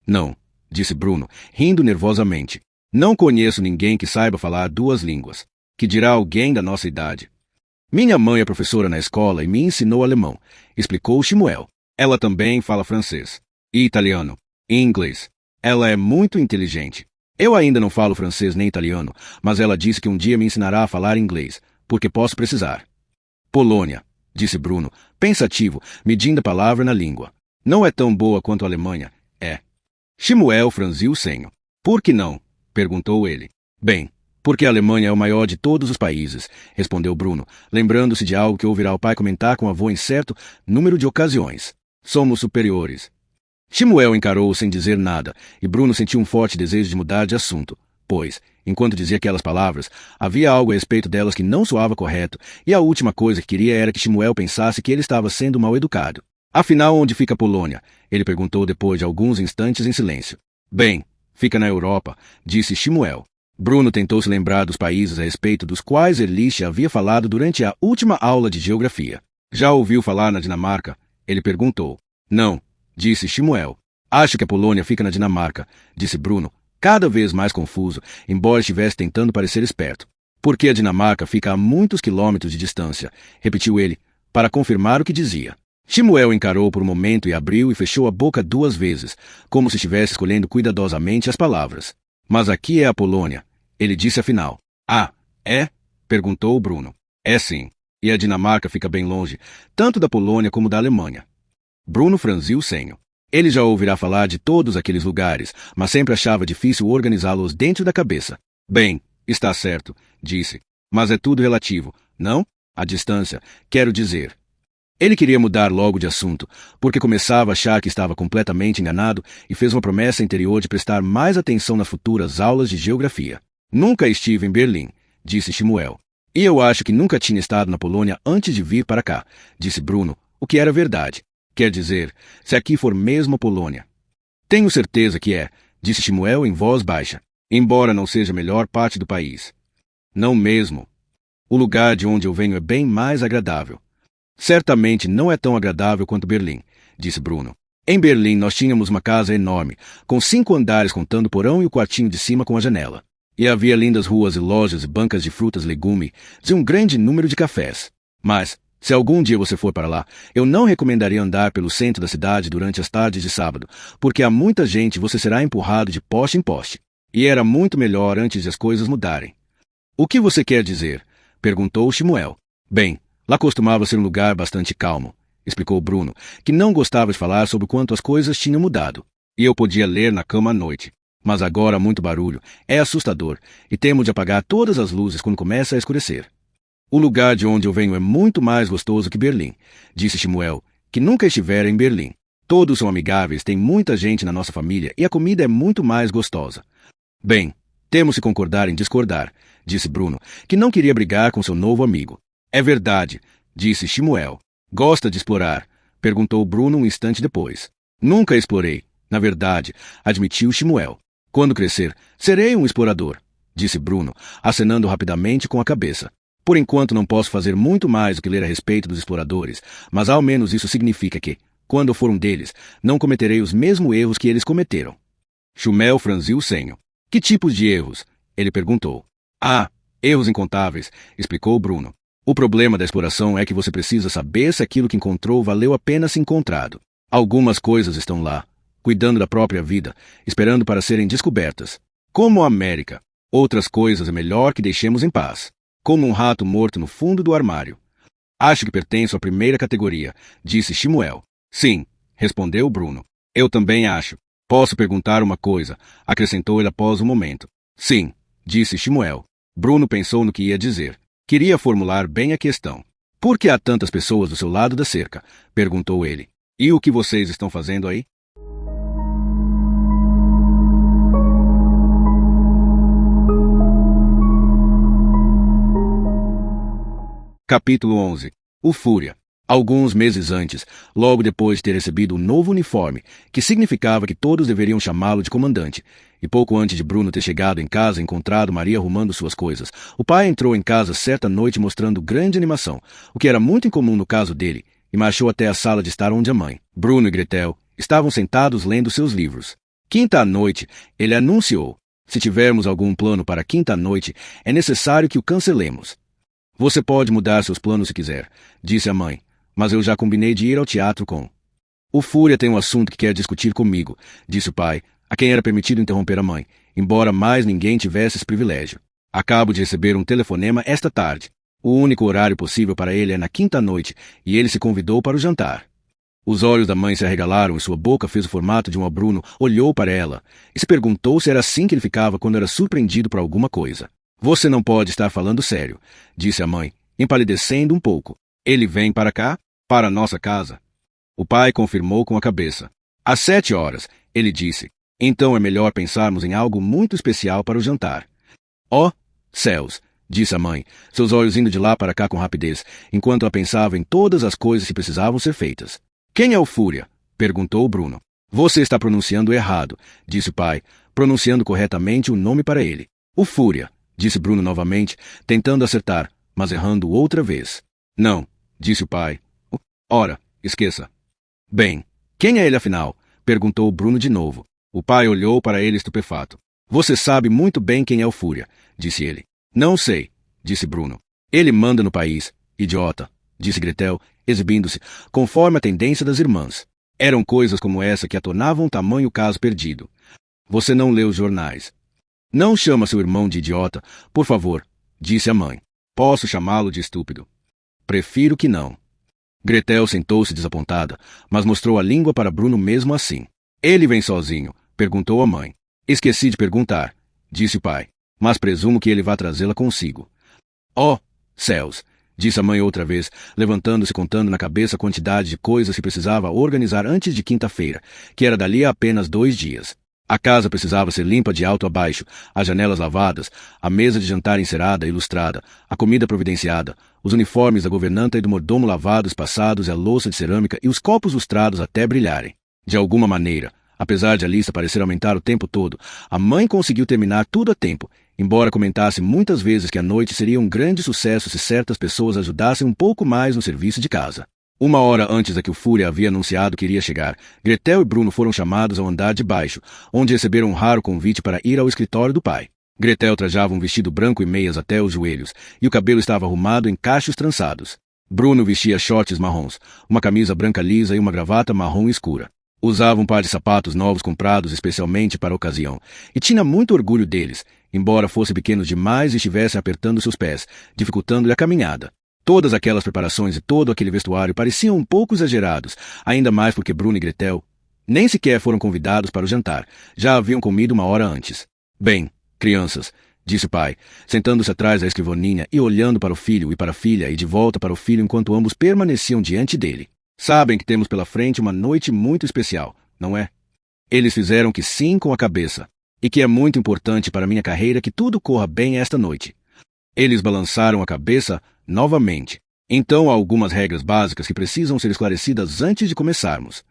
Não, disse Bruno, rindo nervosamente. Não conheço ninguém que saiba falar 2 línguas. Que dirá alguém da nossa idade. Minha mãe é professora na escola e me ensinou alemão, explicou Shmuel. Ela também fala francês. E italiano. E inglês. Ela é muito inteligente. Eu ainda não falo francês nem italiano, mas ela disse que um dia me ensinará a falar inglês, porque posso precisar. Polônia, disse Bruno, pensativo, medindo a palavra na língua. Não é tão boa quanto a Alemanha, é. Shmuel franziu o senho. Por que não? Perguntou ele. Bem, porque a Alemanha é o maior de todos os países, respondeu Bruno, lembrando-se de algo que ouvirá o pai comentar com o avô em certo número de ocasiões. Somos superiores. Shmuel encarou-o sem dizer nada, e Bruno sentiu um forte desejo de mudar de assunto, pois, enquanto dizia aquelas palavras, havia algo a respeito delas que não soava correto, e a última coisa que queria era que Shmuel pensasse que ele estava sendo mal educado. Afinal, onde fica a Polônia? Ele perguntou depois de alguns instantes em silêncio. Bem, fica na Europa, disse Shmuel. Bruno tentou se lembrar dos países a respeito dos quais Erlich havia falado durante a última aula de geografia. Já ouviu falar na Dinamarca? Ele perguntou. Não, disse Shmuel. Acho que a Polônia fica na Dinamarca, disse Bruno, cada vez mais confuso, embora estivesse tentando parecer esperto. Porque a Dinamarca fica a muitos quilômetros de distância, repetiu ele, para confirmar o que dizia. Shmuel encarou por um momento e abriu e fechou a boca 2 vezes, como se estivesse escolhendo cuidadosamente as palavras. Mas aqui é a Polônia, ele disse afinal. Ah, é? Perguntou Bruno. É sim. E a Dinamarca fica bem longe, tanto da Polônia como da Alemanha. Bruno franziu o senho. Ele já ouvirá falar de todos aqueles lugares, mas sempre achava difícil organizá-los dentro da cabeça. Bem, está certo, disse. Mas é tudo relativo, não? A distância, quero dizer. Ele queria mudar logo de assunto, porque começava a achar que estava completamente enganado e fez uma promessa interior de prestar mais atenção nas futuras aulas de geografia. Nunca estive em Berlim, disse Shmuel. E eu acho que nunca tinha estado na Polônia antes de vir para cá, disse Bruno, o que era verdade. Quer dizer, se aqui for mesmo a Polônia. Tenho certeza que é, disse Shmuel em voz baixa, embora não seja a melhor parte do país. Não mesmo. O lugar de onde eu venho é bem mais agradável. Certamente não é tão agradável quanto Berlim, disse Bruno. Em Berlim nós tínhamos uma casa enorme, com 5 andares contando o porão e o quartinho de cima com a janela. E havia lindas ruas e lojas e bancas de frutas e legumes e um grande número de cafés. Mas, se algum dia você for para lá, eu não recomendaria andar pelo centro da cidade durante as tardes de sábado, porque há muita gente e você será empurrado de poste em poste. E era muito melhor antes de as coisas mudarem. O que você quer dizer? Perguntou Shmuel. Bem, lá costumava ser um lugar bastante calmo, explicou Bruno, que não gostava de falar sobre quanto as coisas tinham mudado. E eu podia ler na cama à noite. Mas agora há muito barulho, é assustador, e temo de apagar todas as luzes quando começa a escurecer. O lugar de onde eu venho é muito mais gostoso que Berlim, disse Shmuel, que nunca estivera em Berlim. Todos são amigáveis, tem muita gente na nossa família e a comida é muito mais gostosa. Bem, temos que concordar em discordar, disse Bruno, que não queria brigar com seu novo amigo. É verdade, disse Shmuel. Gosta de explorar? Perguntou Bruno um instante depois. Nunca explorei, na verdade, admitiu Shmuel. Quando crescer, serei um explorador, disse Bruno, acenando rapidamente com a cabeça. Por enquanto não posso fazer muito mais do que ler a respeito dos exploradores, mas ao menos isso significa que, quando for um deles, não cometerei os mesmos erros que eles cometeram. Shmuel franziu o senho. Que tipos de erros? Ele perguntou. Ah, erros incontáveis, explicou Bruno. O problema da exploração é que você precisa saber se aquilo que encontrou valeu a pena ser encontrado. Algumas coisas estão lá, cuidando da própria vida, esperando para serem descobertas. Como a América. Outras coisas é melhor que deixemos em paz. Como um rato morto no fundo do armário. Acho que pertenço à primeira categoria, disse Shmuel. Sim, respondeu Bruno. Eu também acho. Posso perguntar uma coisa, acrescentou ele após um momento. Sim, disse Shmuel. Bruno pensou no que ia dizer. Queria formular bem a questão. Por que há tantas pessoas do seu lado da cerca? Perguntou ele. E o que vocês estão fazendo aí? Capítulo 11. O Fúria. Alguns meses antes, logo depois de ter recebido um novo uniforme, que significava que todos deveriam chamá-lo de comandante, e pouco antes de Bruno ter chegado em casa e encontrado Maria arrumando suas coisas, o pai entrou em casa certa noite mostrando grande animação, o que era muito incomum no caso dele, e marchou até a sala de estar onde a mãe, Bruno e Gretel, estavam sentados lendo seus livros. Quinta à noite, ele anunciou: se tivermos algum plano para quinta à noite, é necessário que o cancelemos. Você pode mudar seus planos se quiser, disse a mãe, mas eu já combinei de ir ao teatro com... O Fúria tem um assunto que quer discutir comigo, disse o pai, a quem era permitido interromper a mãe, embora mais ninguém tivesse esse privilégio. Acabo de receber um telefonema esta tarde. O único horário possível para ele é na quinta noite, e ele se convidou para o jantar. Os olhos da mãe se arregalaram e sua boca fez o formato de um Bruno, olhou para ela, e se perguntou se era assim que ele ficava quando era surpreendido por alguma coisa. Você não pode estar falando sério, disse a mãe, empalidecendo um pouco. Ele vem para cá? Para nossa casa? O pai confirmou com a cabeça. Às 7 horas, ele disse. Então é melhor pensarmos em algo muito especial para o jantar. Oh, céus, disse a mãe, seus olhos indo de lá para cá com rapidez, enquanto ela pensava em todas as coisas que precisavam ser feitas. Quem é o Fúria? Perguntou Bruno. Você está pronunciando errado, disse o pai, pronunciando corretamente o nome para ele. O Fúria, disse Bruno novamente, tentando acertar, mas errando outra vez. Não, disse o pai. Ora, esqueça. Bem, quem é ele afinal? Perguntou Bruno de novo. O pai olhou para ele estupefato. Você sabe muito bem quem é o Fúria, disse ele. Não sei, disse Bruno. Ele manda no país, idiota, disse Gretel, exibindo-se, conforme a tendência das irmãs. Eram coisas como essa que a tornavam tamanho caso perdido. Você não lê os jornais. Não chama seu irmão de idiota, por favor, disse a mãe. Posso chamá-lo de estúpido? Prefiro que não. Gretel sentou-se desapontada, mas mostrou a língua para Bruno mesmo assim. Ele vem sozinho, perguntou a mãe. Esqueci de perguntar, disse o pai, mas presumo que ele vá trazê-la consigo. Oh, céus, disse a mãe outra vez, levantando-se contando na cabeça a quantidade de coisas que precisava organizar antes de quinta-feira, que era dali a apenas 2 dias. A casa precisava ser limpa de alto a baixo, as janelas lavadas, a mesa de jantar encerada e lustrada, a comida providenciada, os uniformes da governanta e do mordomo lavados, passados e a louça de cerâmica e os copos lustrados até brilharem. De alguma maneira, apesar de a lista parecer aumentar o tempo todo, a mãe conseguiu terminar tudo a tempo, embora comentasse muitas vezes que a noite seria um grande sucesso se certas pessoas ajudassem um pouco mais no serviço de casa. 1 hora antes da que o Fúria havia anunciado que iria chegar, Gretel e Bruno foram chamados ao andar de baixo, onde receberam um raro convite para ir ao escritório do pai. Gretel trajava um vestido branco e meias até os joelhos, e o cabelo estava arrumado em cachos trançados. Bruno vestia shorts marrons, uma camisa branca lisa e uma gravata marrom escura. Usava um par de sapatos novos comprados especialmente para a ocasião, e tinha muito orgulho deles, embora fossem pequenos demais e estivessem apertando seus pés, dificultando-lhe a caminhada. Todas aquelas preparações e todo aquele vestuário pareciam um pouco exagerados, ainda mais porque Bruno e Gretel nem sequer foram convidados para o jantar, já haviam comido 1 hora antes. Bem, crianças, disse o pai, sentando-se atrás da escrivaninha e olhando para o filho e para a filha e de volta para o filho enquanto ambos permaneciam diante dele. Sabem que temos pela frente uma noite muito especial, não é? Eles fizeram que sim com a cabeça, e que é muito importante para minha carreira que tudo corra bem esta noite. Eles balançaram a cabeça novamente. Então há algumas regras básicas que precisam ser esclarecidas antes de começarmos.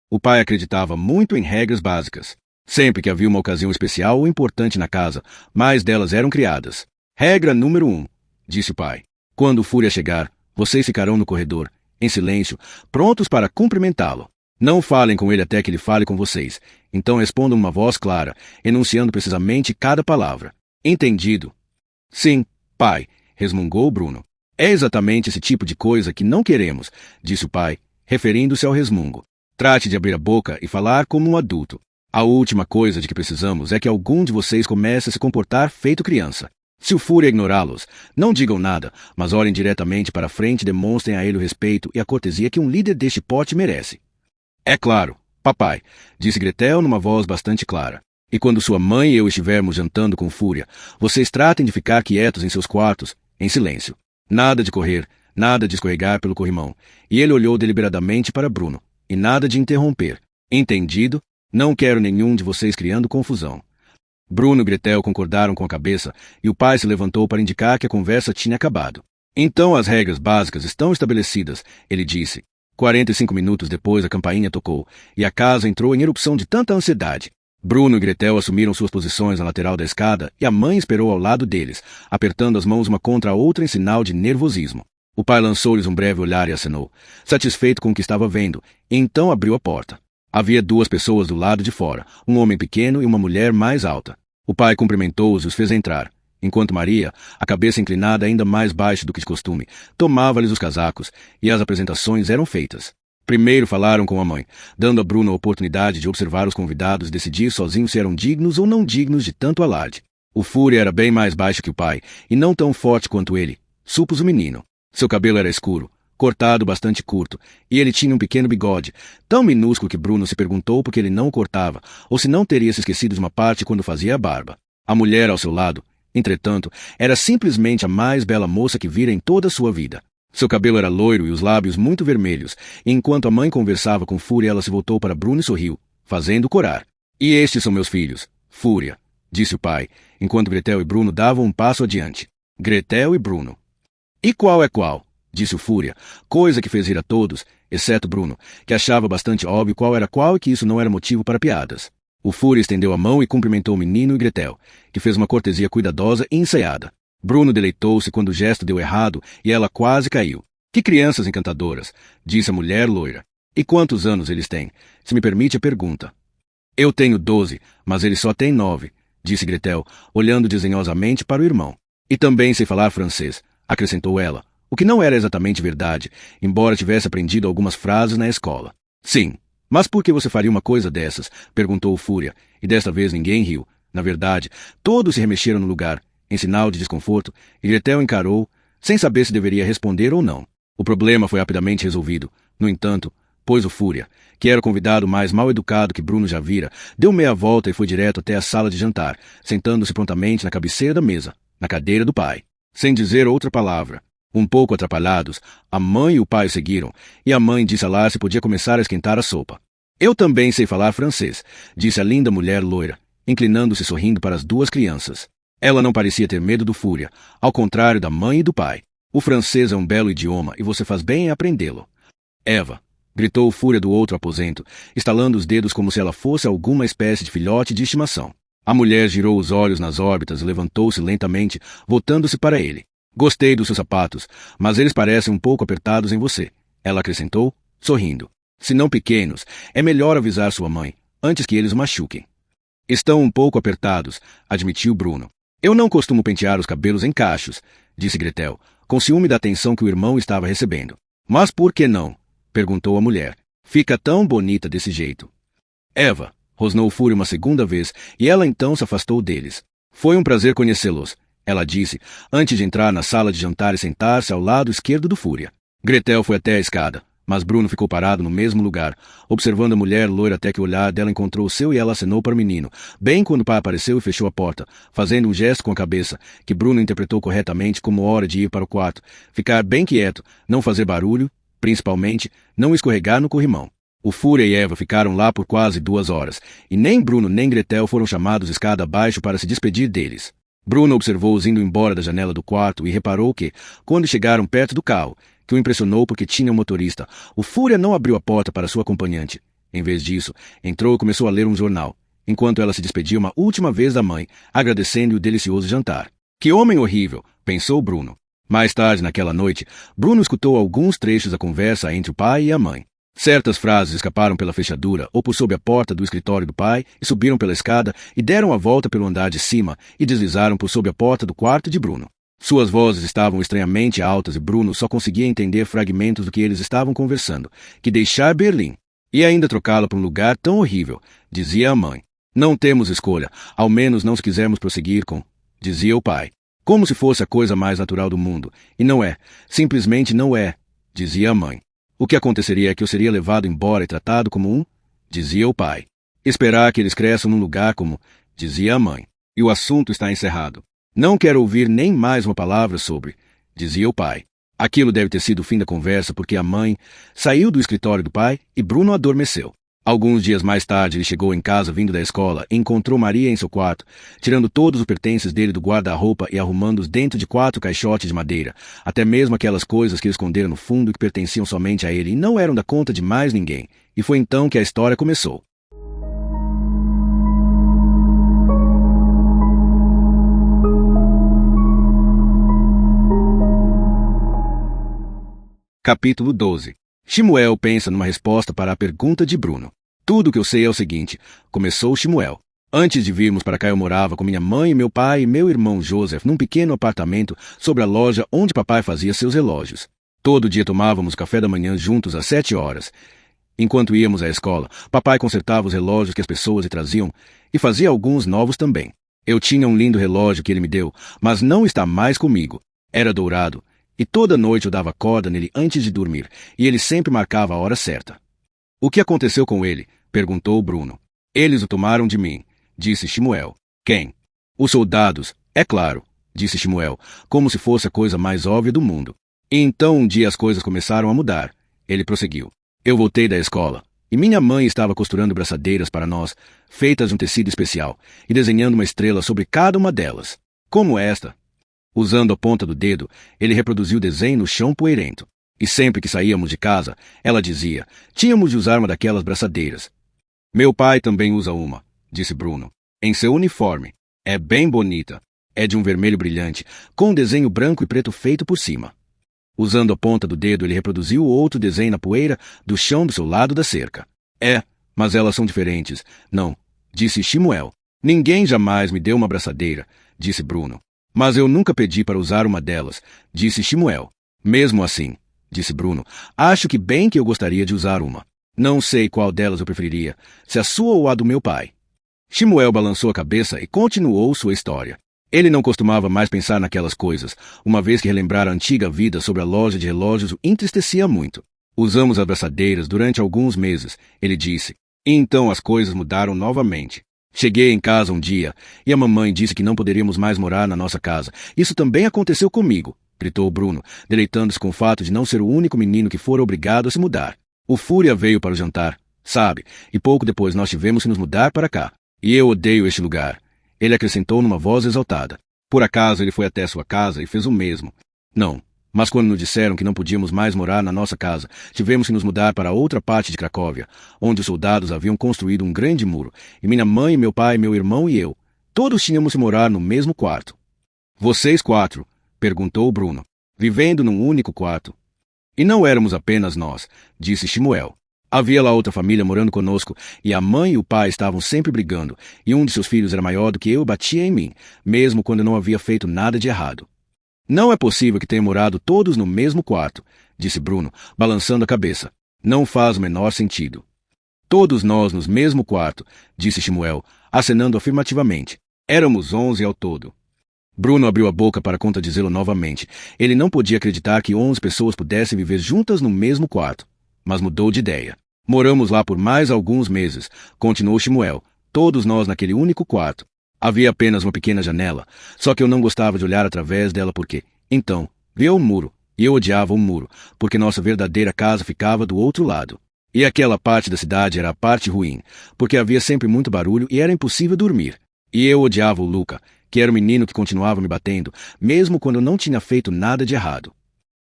O pai acreditava muito em regras básicas. Sempre que havia uma ocasião especial ou importante na casa, mais delas eram criadas. Regra número 1, disse o pai. Quando o Fúria chegar, vocês ficarão no corredor, em silêncio, prontos para cumprimentá-lo. Não falem com ele até que ele fale com vocês. Então respondam uma voz clara, enunciando precisamente cada palavra. Entendido? Sim, pai, resmungou Bruno. É exatamente esse tipo de coisa que não queremos, disse o pai, referindo-se ao resmungo. Trate de abrir a boca e falar como um adulto. A última coisa de que precisamos é que algum de vocês comece a se comportar feito criança. Se o Fúria ignorá-los, não digam nada, mas olhem diretamente para a frente e demonstrem a ele o respeito e a cortesia que um líder deste porte merece. É claro, papai, disse Gretel numa voz bastante clara. E quando sua mãe e eu estivermos jantando com Fúria, vocês tratem de ficar quietos em seus quartos, em silêncio. Nada de correr, nada de escorregar pelo corrimão. E ele olhou deliberadamente para Bruno. E nada de interromper. Entendido? Não quero nenhum de vocês criando confusão. Bruno e Gretel concordaram com a cabeça, e o pai se levantou para indicar que a conversa tinha acabado. Então as regras básicas estão estabelecidas, ele disse. 45 minutos depois a campainha tocou, e a casa entrou em erupção de tanta ansiedade. Bruno e Gretel assumiram suas posições na lateral da escada, e a mãe esperou ao lado deles, apertando as mãos uma contra a outra em sinal de nervosismo. O pai lançou-lhes um breve olhar e acenou, satisfeito com o que estava vendo, e então abriu a porta. Havia 2 pessoas do lado de fora, um homem pequeno e uma mulher mais alta. O pai cumprimentou-os e os fez entrar, enquanto Maria, a cabeça inclinada ainda mais baixo do que de costume, tomava-lhes os casacos, e as apresentações eram feitas. Primeiro falaram com a mãe, dando a Bruno a oportunidade de observar os convidados e decidir sozinhos se eram dignos ou não dignos de tanto alarde. O Fúria era bem mais baixo que o pai, e não tão forte quanto ele, supôs o menino. Seu cabelo era escuro, cortado bastante curto, e ele tinha um pequeno bigode, tão minúsculo que Bruno se perguntou por que ele não o cortava, ou se não teria se esquecido de uma parte quando fazia a barba. A mulher ao seu lado, entretanto, era simplesmente a mais bela moça que vira em toda a sua vida. Seu cabelo era loiro e os lábios muito vermelhos, e enquanto a mãe conversava com Fúria, ela se voltou para Bruno e sorriu, fazendo corar. E estes são meus filhos, Fúria, disse o pai, enquanto Gretel e Bruno davam um passo adiante. Gretel e Bruno. E qual é qual? Disse o Fúria, coisa que fez rir a todos, exceto Bruno, que achava bastante óbvio qual era qual e que isso não era motivo para piadas. O Fúria estendeu a mão e cumprimentou o menino e Gretel, que fez uma cortesia cuidadosa e ensaiada. Bruno deleitou-se quando o gesto deu errado e ela quase caiu. Que crianças encantadoras, disse a mulher loira. E quantos anos eles têm? Se me permite a pergunta. Eu tenho 12, mas ele só tem 9, disse Gretel, olhando desdenhosamente para o irmão. E também sei falar francês, acrescentou ela, o que não era exatamente verdade, embora tivesse aprendido algumas frases na escola. Sim, mas por que você faria uma coisa dessas? Perguntou Fúria, e desta vez ninguém riu. Na verdade, todos se remexeram no lugar, em sinal de desconforto, e Gretel encarou, sem saber se deveria responder ou não. O problema foi rapidamente resolvido. No entanto, pois o Fúria, que era o convidado mais mal educado que Bruno já vira, deu meia volta e foi direto até a sala de jantar, sentando-se prontamente na cabeceira da mesa, na cadeira do pai. Sem dizer outra palavra. Um pouco atrapalhados, a mãe e o pai o seguiram, e a mãe disse a Lar se podia começar a esquentar a sopa. Eu também sei falar francês, disse a linda mulher loira, inclinando-se sorrindo para as duas crianças. Ela não parecia ter medo do Fúria, ao contrário da mãe e do pai. O francês é um belo idioma e você faz bem em aprendê-lo. Eva, gritou Fúria do outro aposento, estalando os dedos como se ela fosse alguma espécie de filhote de estimação. A mulher girou os olhos nas órbitas e levantou-se lentamente, voltando-se para ele. Gostei dos seus sapatos, mas eles parecem um pouco apertados em você, ela acrescentou, sorrindo. Se não pequenos, é melhor avisar sua mãe, antes que eles o machuquem. Estão um pouco apertados, admitiu Bruno. Eu não costumo pentear os cabelos em cachos, disse Gretel, com ciúme da atenção que o irmão estava recebendo. Mas por que não? Perguntou a mulher. Fica tão bonita desse jeito. Eva, rosnou Fúria uma segunda vez, e ela então se afastou deles. Foi um prazer conhecê-los, ela disse, antes de entrar na sala de jantar e sentar-se ao lado esquerdo do Fúria. Gretel foi até a escada, mas Bruno ficou parado no mesmo lugar, observando a mulher loira até que o olhar dela encontrou o seu e ela acenou para o menino, bem quando o pai apareceu e fechou a porta, fazendo um gesto com a cabeça, que Bruno interpretou corretamente como hora de ir para o quarto, ficar bem quieto, não fazer barulho, principalmente, não escorregar no corrimão. O Fúria e Eva ficaram lá por quase 2 horas, e nem Bruno nem Gretel foram chamados escada abaixo para se despedir deles. Bruno observou-os indo embora da janela do quarto e reparou que, quando chegaram perto do carro, que o impressionou porque tinha um motorista, o Fúria não abriu a porta para sua acompanhante. Em vez disso, entrou e começou a ler um jornal, enquanto ela se despedia uma última vez da mãe, agradecendo-lhe o delicioso jantar. Que homem horrível, pensou Bruno. Mais tarde naquela noite, Bruno escutou alguns trechos da conversa entre o pai e a mãe. Certas frases escaparam pela fechadura ou por sob a porta do escritório do pai e subiram pela escada e deram a volta pelo andar de cima e deslizaram por sob a porta do quarto de Bruno. Suas vozes estavam estranhamente altas e Bruno só conseguia entender fragmentos do que eles estavam conversando, que deixar Berlim e ainda trocá-la por um lugar tão horrível, dizia a mãe. Não temos escolha, ao menos não se quisermos prosseguir com, dizia o pai. Como se fosse a coisa mais natural do mundo, e não é, simplesmente não é, dizia a mãe. O que aconteceria é que eu seria levado embora e tratado como um, dizia o pai. Esperar que eles cresçam num lugar como, dizia a mãe. E o assunto está encerrado. Não quero ouvir nem mais uma palavra sobre, dizia o pai. Aquilo deve ter sido o fim da conversa porque a mãe saiu do escritório do pai e Bruno adormeceu. Alguns dias mais tarde ele chegou em casa vindo da escola e encontrou Maria em seu quarto, tirando todos os pertences dele do guarda-roupa e arrumando-os dentro de 4 caixotes de madeira, até mesmo aquelas coisas que ele escondera no fundo e que pertenciam somente a ele e não eram da conta de mais ninguém. E foi então que a história começou. Capítulo 12. Shmuel pensa numa resposta para a pergunta de Bruno. Tudo o que eu sei é o seguinte, começou Shmuel. Antes de virmos para cá eu morava com minha mãe, meu pai e meu irmão Joseph num pequeno apartamento sobre a loja onde papai fazia seus relógios. Todo dia tomávamos café da manhã juntos às 7 horas. Enquanto íamos à escola, papai consertava os relógios que as pessoas lhe traziam e fazia alguns novos também. Eu tinha um lindo relógio que ele me deu, mas não está mais comigo. Era dourado. E toda noite eu dava corda nele antes de dormir, e ele sempre marcava a hora certa. O que aconteceu com ele? Perguntou Bruno. Eles o tomaram de mim, disse Shmuel. Quem? Os soldados, é claro, disse Shmuel, como se fosse a coisa mais óbvia do mundo. E então um dia as coisas começaram a mudar. Ele prosseguiu. Eu voltei da escola, e minha mãe estava costurando braçadeiras para nós, feitas de um tecido especial, e desenhando uma estrela sobre cada uma delas. Como esta. Usando a ponta do dedo, ele reproduziu o desenho no chão poeirento. E sempre que saíamos de casa, ela dizia, tínhamos de usar uma daquelas braçadeiras. Meu pai também usa uma, disse Bruno. Em seu uniforme. É bem bonita. É de um vermelho brilhante, com um desenho branco e preto feito por cima. Usando a ponta do dedo, ele reproduziu o outro desenho na poeira do chão do seu lado da cerca. É, mas elas são diferentes. Não, disse Shmuel. Ninguém jamais me deu uma abraçadeira, disse Bruno. Mas eu nunca pedi para usar uma delas, disse Shmuel. Mesmo assim, disse Bruno, acho que bem que eu gostaria de usar uma. Não sei qual delas eu preferiria, se a sua ou a do meu pai. Shmuel balançou a cabeça e continuou sua história. Ele não costumava mais pensar naquelas coisas, uma vez que relembrar a antiga vida sobre a loja de relógios o entristecia muito. Usamos abraçadeiras durante alguns meses, ele disse, e então as coisas mudaram novamente. Cheguei em casa um dia, e a mamãe disse que não poderíamos mais morar na nossa casa. Isso também aconteceu comigo, gritou Bruno, deleitando-se com o fato de não ser o único menino que fora obrigado a se mudar. O Fúria veio para o jantar, sabe, e pouco depois nós tivemos que nos mudar para cá. E eu odeio este lugar. Ele acrescentou numa voz exaltada. Por acaso ele foi até sua casa e fez o mesmo? Não. Mas quando nos disseram que não podíamos mais morar na nossa casa, tivemos que nos mudar para outra parte de Cracóvia, onde os soldados haviam construído um grande muro, e minha mãe, meu pai, meu irmão e eu, todos tínhamos que morar no mesmo quarto. Vocês 4? Perguntou Bruno. Vivendo num único quarto. E não éramos apenas nós, disse Shmuel. Havia lá outra família morando conosco, e a mãe e o pai estavam sempre brigando, e um de seus filhos era maior do que eu e batia em mim, mesmo quando eu não havia feito nada de errado. Não é possível que tenham morado todos no mesmo quarto, disse Bruno, balançando a cabeça. Não faz o menor sentido. Todos nós no mesmo quarto, disse Shmuel, acenando afirmativamente. Éramos 11 ao todo. Bruno abriu a boca para contradizê-lo novamente. Ele não podia acreditar que 11 pessoas pudessem viver juntas no mesmo quarto, mas mudou de ideia. Moramos lá por mais alguns meses, continuou Shmuel, todos nós naquele único quarto. Havia apenas uma pequena janela, só que eu não gostava de olhar através dela porque, então, via um muro, e eu odiava o muro, porque nossa verdadeira casa ficava do outro lado. E aquela parte da cidade era a parte ruim, porque havia sempre muito barulho e era impossível dormir. E eu odiava o Luca, que era o menino que continuava me batendo, mesmo quando eu não tinha feito nada de errado.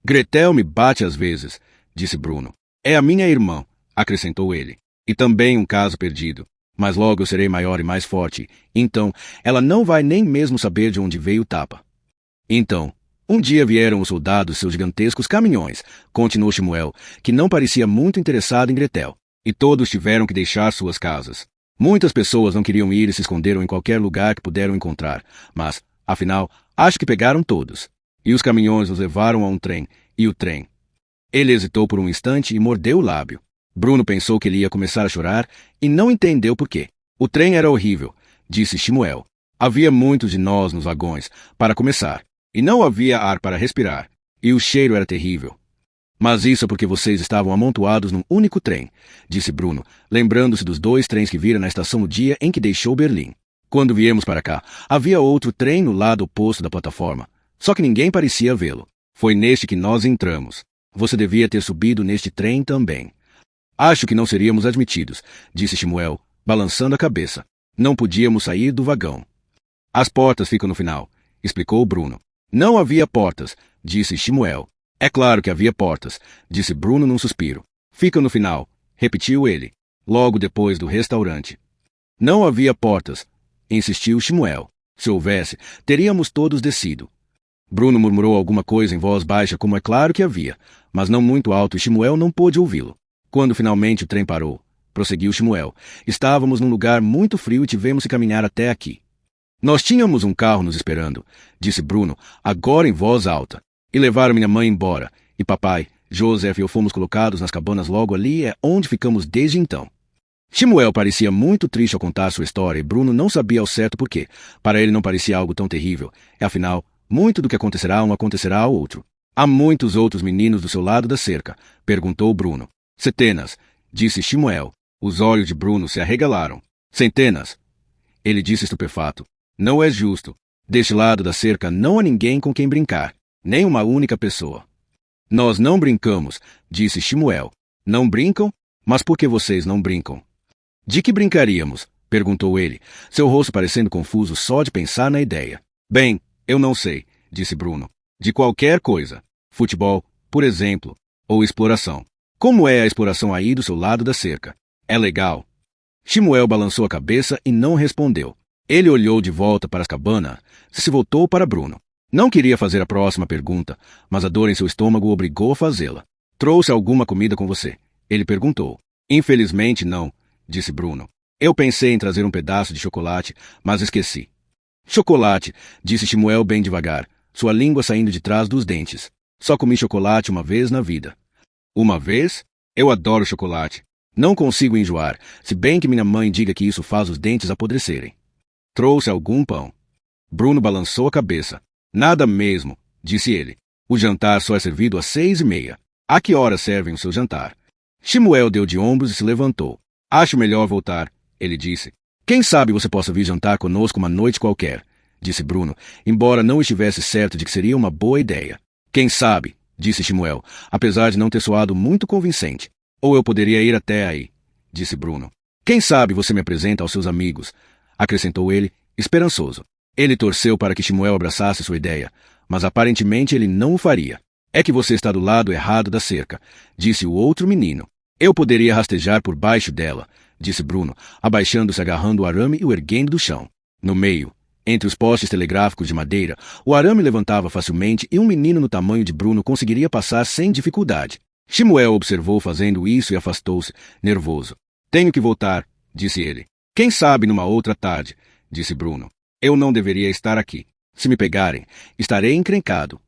Gretel me bate às vezes, disse Bruno. É a minha irmã, acrescentou ele. E também um caso perdido. Mas logo eu serei maior e mais forte, então ela não vai nem mesmo saber de onde veio o tapa. Então, um dia vieram os soldados seus gigantescos caminhões, continuou Shmuel, que não parecia muito interessado em Gretel, e todos tiveram que deixar suas casas. Muitas pessoas não queriam ir e se esconderam em qualquer lugar que puderam encontrar, mas, afinal, acho que pegaram todos. E os caminhões os levaram a um trem, e o trem. Ele hesitou por um instante e mordeu o lábio. Bruno pensou que ele ia começar a chorar e não entendeu por quê. O trem era horrível, disse Shmuel. Havia muitos de nós nos vagões, para começar, e não havia ar para respirar, e o cheiro era terrível. Mas isso é porque vocês estavam amontoados num único trem, disse Bruno, lembrando-se dos 2 trens que vira na estação no dia em que deixou Berlim. Quando viemos para cá, havia outro trem no lado oposto da plataforma, só que ninguém parecia vê-lo. Foi neste que nós entramos. Você devia ter subido neste trem também. Acho que não seríamos admitidos, disse Shmuel, balançando a cabeça. Não podíamos sair do vagão. As portas ficam no final, explicou Bruno. Não havia portas, disse Shmuel. É claro que havia portas, disse Bruno num suspiro. Ficam no final, repetiu ele, logo depois do restaurante. Não havia portas, insistiu Shmuel. Se houvesse, teríamos todos descido. Bruno murmurou alguma coisa em voz baixa, como é claro que havia, mas não muito alto, e Shmuel não pôde ouvi-lo. Quando finalmente o trem parou, prosseguiu Shmuel, estávamos num lugar muito frio e tivemos que caminhar até aqui. Nós tínhamos um carro nos esperando, disse Bruno, agora em voz alta, e levaram minha mãe embora, e papai, Joseph e eu fomos colocados nas cabanas logo ali, é onde ficamos desde então. Shmuel parecia muito triste ao contar sua história e Bruno não sabia ao certo por quê. Para ele não parecia algo tão terrível, e afinal, muito do que acontecerá a um acontecerá ao outro. Há muitos outros meninos do seu lado da cerca, perguntou Bruno. Centenas, disse Shmuel. Os olhos de Bruno se arregalaram. Centenas. Ele disse estupefato. Não é justo. Deste lado da cerca não há ninguém com quem brincar. Nem uma única pessoa. Nós não brincamos, disse Shmuel. Não brincam? Mas por que vocês não brincam? De que brincaríamos? Perguntou ele, seu rosto parecendo confuso só de pensar na ideia. Bem, eu não sei, disse Bruno. De qualquer coisa. Futebol, por exemplo, ou exploração. Como é a exploração aí do seu lado da cerca? É legal? Shmuel balançou a cabeça e não respondeu. Ele olhou de volta para as cabanas e se voltou para Bruno. Não queria fazer a próxima pergunta, mas a dor em seu estômago o obrigou a fazê-la. Trouxe alguma comida com você? Ele perguntou. Infelizmente não, disse Bruno. Eu pensei em trazer um pedaço de chocolate, mas esqueci. Chocolate, disse Shmuel bem devagar, sua língua saindo de trás dos dentes. Só comi chocolate uma vez na vida. Uma vez? Eu adoro chocolate. Não consigo enjoar, se bem que minha mãe diga que isso faz os dentes apodrecerem. Trouxe algum pão? Bruno balançou a cabeça. Nada mesmo, disse ele. O jantar só é servido às 6:30. A que hora servem o seu jantar? Shmuel deu de ombros e se levantou. Acho melhor voltar, ele disse. Quem sabe você possa vir jantar conosco uma noite qualquer, disse Bruno, embora não estivesse certo de que seria uma boa ideia. Quem sabe, disse Shmuel, apesar de não ter soado muito convincente. Ou eu poderia ir até aí, disse Bruno. Quem sabe você me apresenta aos seus amigos, acrescentou ele, esperançoso. Ele torceu para que Shmuel abraçasse sua ideia, mas aparentemente ele não o faria. É que você está do lado errado da cerca, disse o outro menino. Eu poderia rastejar por baixo dela, disse Bruno, abaixando-se, agarrando o arame e o erguendo do chão. No meio, entre os postes telegráficos de madeira, o arame levantava facilmente e um menino no tamanho de Bruno conseguiria passar sem dificuldade. Shmuel observou fazendo isso e afastou-se, nervoso. Tenho que voltar, disse ele. Quem sabe numa outra tarde, disse Bruno. Eu não deveria estar aqui. Se me pegarem, estarei encrencado.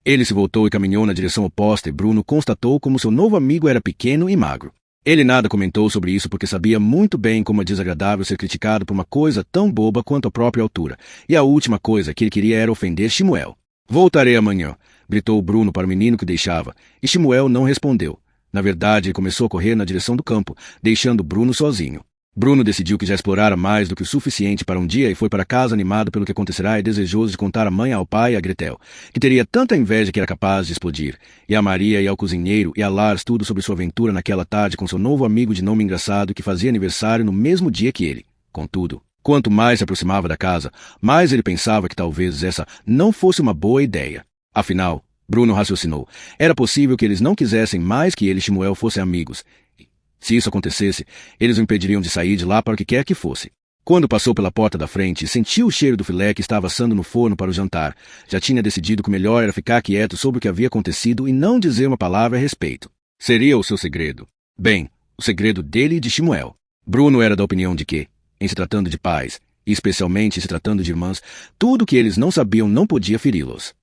Ele se voltou e caminhou na direção oposta e Bruno constatou como seu novo amigo era pequeno e magro. Ele nada comentou sobre isso porque sabia muito bem como é desagradável ser criticado por uma coisa tão boba quanto a própria altura, e a última coisa que ele queria era ofender Shmuel. Voltarei amanhã, gritou Bruno para o menino que deixava, e Shmuel não respondeu. Na verdade, ele começou a correr na direção do campo, deixando Bruno sozinho. Bruno decidiu que já explorara mais do que o suficiente para um dia e foi para casa animado pelo que acontecerá e desejoso de contar à mãe, ao pai e a Gretel, que teria tanta inveja que era capaz de explodir, e a Maria e ao cozinheiro e a Lars tudo sobre sua aventura naquela tarde com seu novo amigo de nome engraçado que fazia aniversário no mesmo dia que ele. Contudo, quanto mais se aproximava da casa, mais ele pensava que talvez essa não fosse uma boa ideia. Afinal, Bruno raciocinou, era possível que eles não quisessem mais que ele e Shmuel fossem amigos. Se isso acontecesse, eles o impediriam de sair de lá para o que quer que fosse. Quando passou pela porta da frente e sentiu o cheiro do filé que estava assando no forno para o jantar, já tinha decidido que o melhor era ficar quieto sobre o que havia acontecido e não dizer uma palavra a respeito. Seria o seu segredo. Bem, o segredo dele e de Shmuel. Bruno era da opinião de que, em se tratando de pais, e especialmente se tratando de irmãs, tudo o que eles não sabiam não podia feri-los.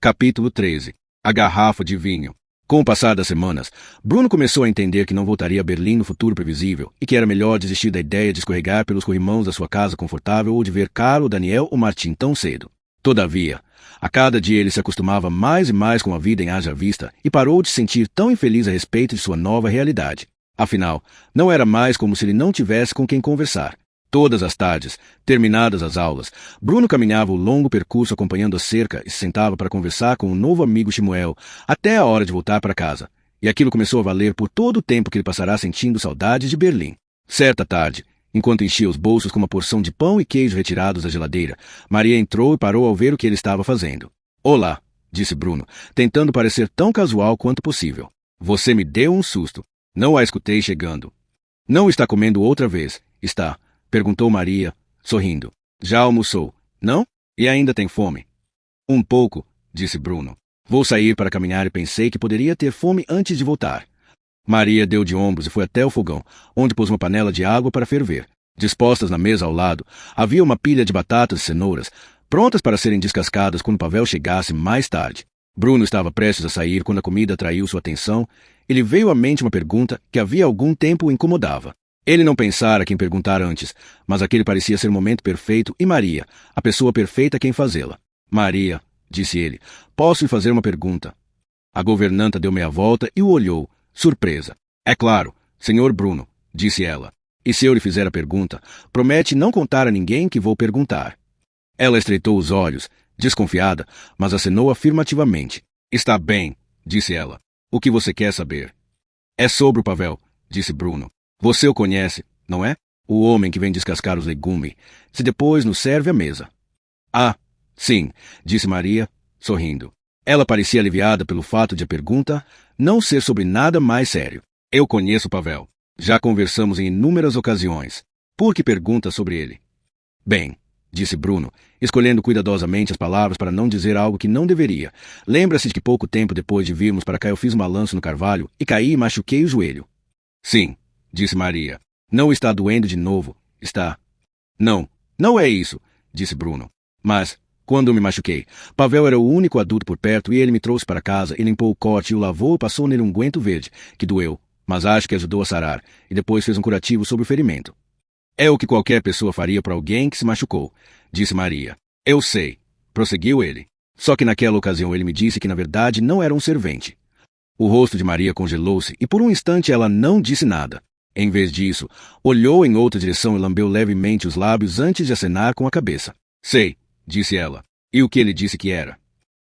Capítulo 13. A garrafa de vinho. Com o passar das semanas, Bruno começou a entender que não voltaria a Berlim no futuro previsível e que era melhor desistir da ideia de escorregar pelos corrimãos da sua casa confortável ou de ver Carlo, Daniel ou Martim tão cedo. Todavia, a cada dia ele se acostumava mais e mais com a vida em Haja Vista e parou de se sentir tão infeliz a respeito de sua nova realidade. Afinal, não era mais como se ele não tivesse com quem conversar. Todas as tardes, terminadas as aulas, Bruno caminhava o longo percurso acompanhando a cerca e se sentava para conversar com o novo amigo Shmuel, até a hora de voltar para casa. E aquilo começou a valer por todo o tempo que ele passará sentindo saudade de Berlim. Certa tarde, enquanto enchia os bolsos com uma porção de pão e queijo retirados da geladeira, Maria entrou e parou ao ver o que ele estava fazendo. Olá, disse Bruno, tentando parecer tão casual quanto possível. Você me deu um susto. Não a escutei chegando. Não está comendo outra vez, está? Perguntou Maria, sorrindo. Já almoçou, não? E ainda tem fome? Um pouco, disse Bruno. Vou sair para caminhar e pensei que poderia ter fome antes de voltar. Maria deu de ombros e foi até o fogão, onde pôs uma panela de água para ferver. Dispostas na mesa ao lado, havia uma pilha de batatas e cenouras, prontas para serem descascadas quando Pavel chegasse mais tarde. Bruno estava prestes a sair quando a comida atraiu sua atenção e lhe veio à mente uma pergunta que havia algum tempo o incomodava. Ele não pensara quem perguntar antes, mas aquele parecia ser o momento perfeito e Maria, a pessoa perfeita a quem fazê-la. Maria, disse ele, posso lhe fazer uma pergunta? A governanta deu meia volta e o olhou, surpresa. É claro, senhor Bruno, disse ela. E se eu lhe fizer a pergunta, promete não contar a ninguém que vou perguntar. Ela estreitou os olhos, desconfiada, mas acenou afirmativamente. Está bem, disse ela. O que você quer saber? É sobre o Pavel, disse Bruno. Você o conhece, não é? O homem que vem descascar os legumes, se depois nos serve à mesa. Ah, sim, disse Maria, sorrindo. Ela parecia aliviada pelo fato de a pergunta não ser sobre nada mais sério. Eu conheço Pavel. Já conversamos em inúmeras ocasiões. Por que pergunta sobre ele? Bem, disse Bruno, escolhendo cuidadosamente as palavras para não dizer algo que não deveria. Lembra-se de que pouco tempo depois de virmos para cá eu fiz um balanço no carvalho e caí e machuquei o joelho. Sim, disse Maria. Não está doendo de novo, está? Não, não é isso, disse Bruno. Mas, quando eu me machuquei, Pavel era o único adulto por perto e ele me trouxe para casa e limpou o corte e o lavou e passou nele um unguento verde, que doeu, mas acho que ajudou a sarar, e depois fez um curativo sobre o ferimento. É o que qualquer pessoa faria para alguém que se machucou, disse Maria. Eu sei, prosseguiu ele. Só que naquela ocasião ele me disse que na verdade não era um servente. O rosto de Maria congelou-se e por um instante ela não disse nada. Em vez disso, olhou em outra direção e lambeu levemente os lábios antes de acenar com a cabeça. Sei, disse ela. E o que ele disse que era?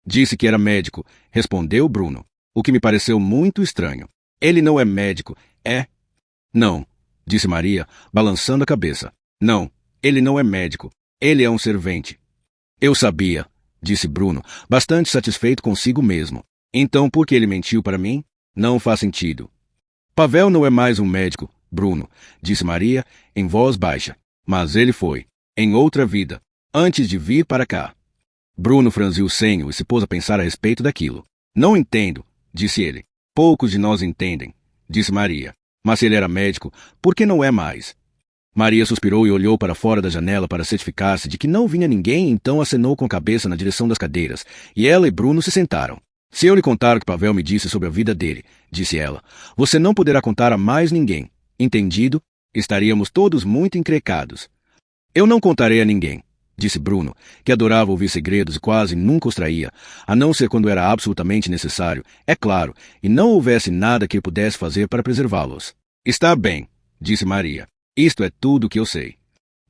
Disse que era médico, respondeu Bruno, o que me pareceu muito estranho. Ele não é médico, é? Não, disse Maria, balançando a cabeça. Não, ele não é médico. Ele é um servente. Eu sabia, disse Bruno, bastante satisfeito consigo mesmo. Então por que ele mentiu para mim? Não faz sentido. Pavel não é mais um médico, Bruno, disse Maria, em voz baixa. Mas ele foi, em outra vida, antes de vir para cá. Bruno franziu o senho e se pôs a pensar a respeito daquilo. Não entendo, disse ele. Poucos de nós entendem, disse Maria. Mas se ele era médico, por que não é mais? Maria suspirou e olhou para fora da janela para certificar-se de que não vinha ninguém e então acenou com a cabeça na direção das cadeiras, e ela e Bruno se sentaram. Se eu lhe contar o que Pavel me disse sobre a vida dele, disse ela, você não poderá contar a mais ninguém. Entendido? Estaríamos todos muito encrencados. Eu não contarei a ninguém, disse Bruno, que adorava ouvir segredos e quase nunca os traía, a não ser quando era absolutamente necessário, é claro, e não houvesse nada que ele pudesse fazer para preservá-los. Está bem, disse Maria. Isto é tudo o que eu sei.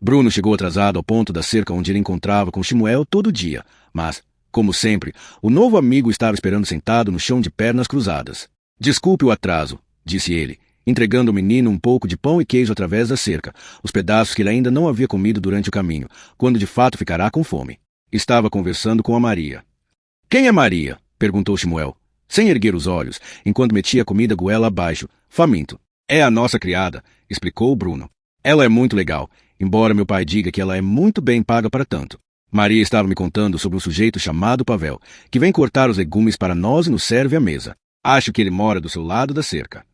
Bruno chegou atrasado ao ponto da cerca onde ele encontrava com Shmuel todo dia, mas, como sempre, o novo amigo estava esperando sentado no chão de pernas cruzadas. Desculpe o atraso, disse ele, entregando ao menino um pouco de pão e queijo através da cerca, os pedaços que ele ainda não havia comido durante o caminho, quando de fato ficará com fome. Estava conversando com a Maria. Quem é Maria? Perguntou Shmuel, sem erguer os olhos, enquanto metia a comida goela abaixo, faminto. É a nossa criada, explicou Bruno. Ela é muito legal, embora meu pai diga que ela é muito bem paga para tanto. Maria estava me contando sobre um sujeito chamado Pavel, que vem cortar os legumes para nós e nos serve à mesa. Acho que ele mora do seu lado da cerca.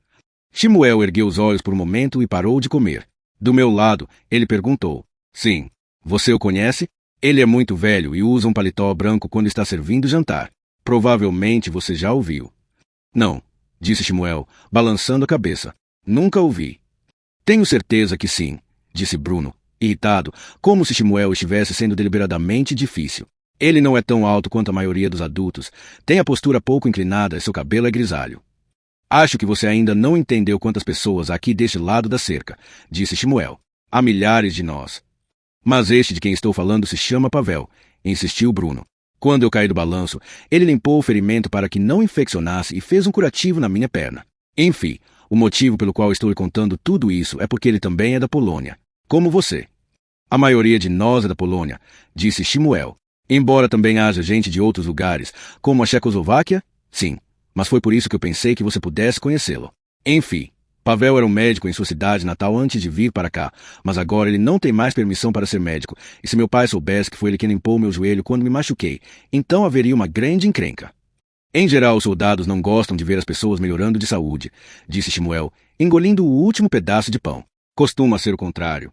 Shmuel ergueu os olhos por um momento e parou de comer. Do meu lado, ele perguntou. Sim. Você o conhece? Ele é muito velho e usa um paletó branco quando está servindo jantar. Provavelmente você já o viu. Não, disse Shmuel, balançando a cabeça. Nunca o vi. Tenho certeza que sim, disse Bruno, irritado, como se Shmuel estivesse sendo deliberadamente difícil. Ele não é tão alto quanto a maioria dos adultos, tem a postura pouco inclinada e seu cabelo é grisalho. Acho que você ainda não entendeu quantas pessoas há aqui deste lado da cerca, disse Shmuel. Há milhares de nós. Mas este de quem estou falando se chama Pavel, insistiu Bruno. Quando eu caí do balanço, ele limpou o ferimento para que não infeccionasse e fez um curativo na minha perna. Enfim, o motivo pelo qual estou lhe contando tudo isso é porque ele também é da Polônia, como você. A maioria de nós é da Polônia, disse Shmuel. Embora também haja gente de outros lugares, como a Checoslováquia, sim, mas foi por isso que eu pensei que você pudesse conhecê-lo. Enfim, Pavel era um médico em sua cidade natal antes de vir para cá, mas agora ele não tem mais permissão para ser médico, e se meu pai soubesse que foi ele quem limpou meu joelho quando me machuquei, então haveria uma grande encrenca. Em geral, os soldados não gostam de ver as pessoas melhorando de saúde, disse Shmuel, engolindo o último pedaço de pão. Costuma ser o contrário.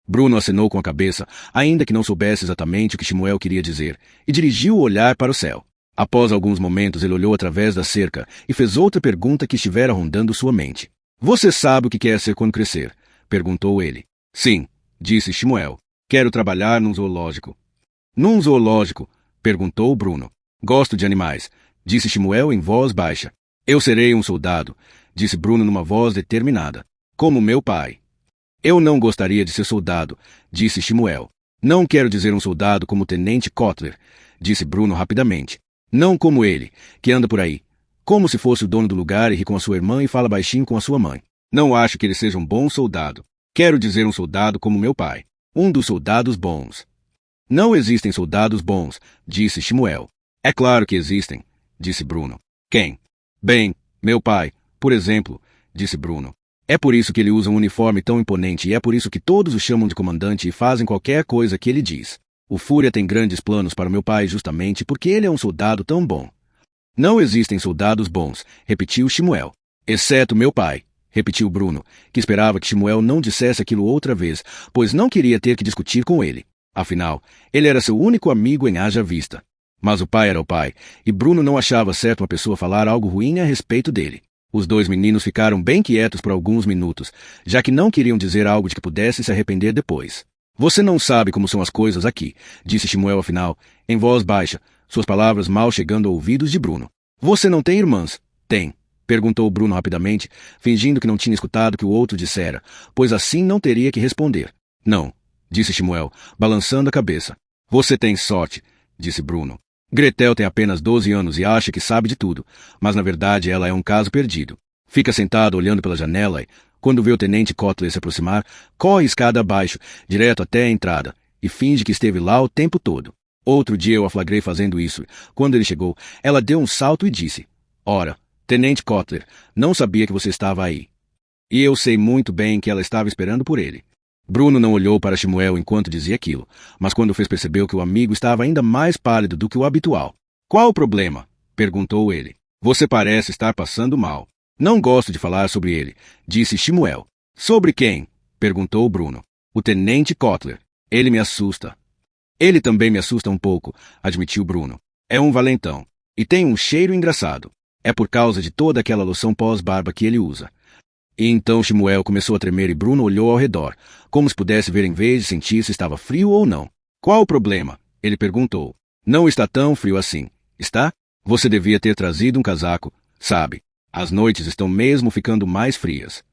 Bruno acenou com a cabeça, ainda que não soubesse exatamente o que Shmuel queria dizer, e dirigiu o olhar para o céu. Após alguns momentos, ele olhou através da cerca e fez outra pergunta que estivera rondando sua mente. Você sabe o que quer ser quando crescer? Perguntou ele. Sim, disse Shmuel. Quero trabalhar num zoológico. Num zoológico? Perguntou Bruno. Gosto de animais, disse Shmuel em voz baixa. Eu serei um soldado, disse Bruno numa voz determinada. Como meu pai. Eu não gostaria de ser soldado, disse Shmuel. Não quero dizer um soldado como o Tenente Kotler, disse Bruno rapidamente. Não como ele, que anda por aí, como se fosse o dono do lugar e ri com a sua irmã e fala baixinho com a sua mãe. Não acho que ele seja um bom soldado. Quero dizer um soldado como meu pai. Um dos soldados bons. Não existem soldados bons, disse Shmuel. É claro que existem, disse Bruno. Quem? Bem, meu pai, por exemplo, disse Bruno. É por isso que ele usa um uniforme tão imponente e é por isso que todos o chamam de comandante e fazem qualquer coisa que ele diz. O Fúria tem grandes planos para meu pai justamente porque ele é um soldado tão bom. Não existem soldados bons, repetiu Shmuel. Exceto meu pai, repetiu Bruno, que esperava que Shmuel não dissesse aquilo outra vez, pois não queria ter que discutir com ele. Afinal, ele era seu único amigo em Haja Vista. Mas o pai era o pai, e Bruno não achava certo uma pessoa falar algo ruim a respeito dele. Os dois meninos ficaram bem quietos por alguns minutos, já que não queriam dizer algo de que pudesse se arrepender depois. Você não sabe como são as coisas aqui, disse Shmuel afinal, em voz baixa, suas palavras mal chegando aos ouvidos de Bruno. Você não tem irmãs? Tem, perguntou Bruno rapidamente, fingindo que não tinha escutado o que o outro dissera, pois assim não teria que responder. Não, disse Shmuel, balançando a cabeça. Você tem sorte, disse Bruno. Gretel tem apenas 12 anos e acha que sabe de tudo, mas na verdade ela é um caso perdido. Fica sentada olhando pela janela e, quando vê o tenente Kotler se aproximar, corre escada abaixo, direto até a entrada, e finge que esteve lá o tempo todo. Outro dia eu a flagrei fazendo isso. Quando ele chegou, ela deu um salto e disse, Ora, tenente Kotler, não sabia que você estava aí. E eu sei muito bem que ela estava esperando por ele. Bruno não olhou para Shmuel enquanto dizia aquilo, mas quando fez percebeu que o amigo estava ainda mais pálido do que o habitual. Qual o problema? Perguntou ele. Você parece estar passando mal. Não gosto de falar sobre ele, disse Shmuel. Sobre quem? Perguntou Bruno. O tenente Kotler. Ele me assusta. Ele também me assusta um pouco, admitiu Bruno. É um valentão. E tem um cheiro engraçado. É por causa de toda aquela loção pós-barba que ele usa. E então Shmuel começou a tremer e Bruno olhou ao redor, como se pudesse ver em vez de sentir se estava frio ou não. Qual o problema? Ele perguntou. Não está tão frio assim, está? Você devia ter trazido um casaco, sabe? As noites estão mesmo ficando mais frias.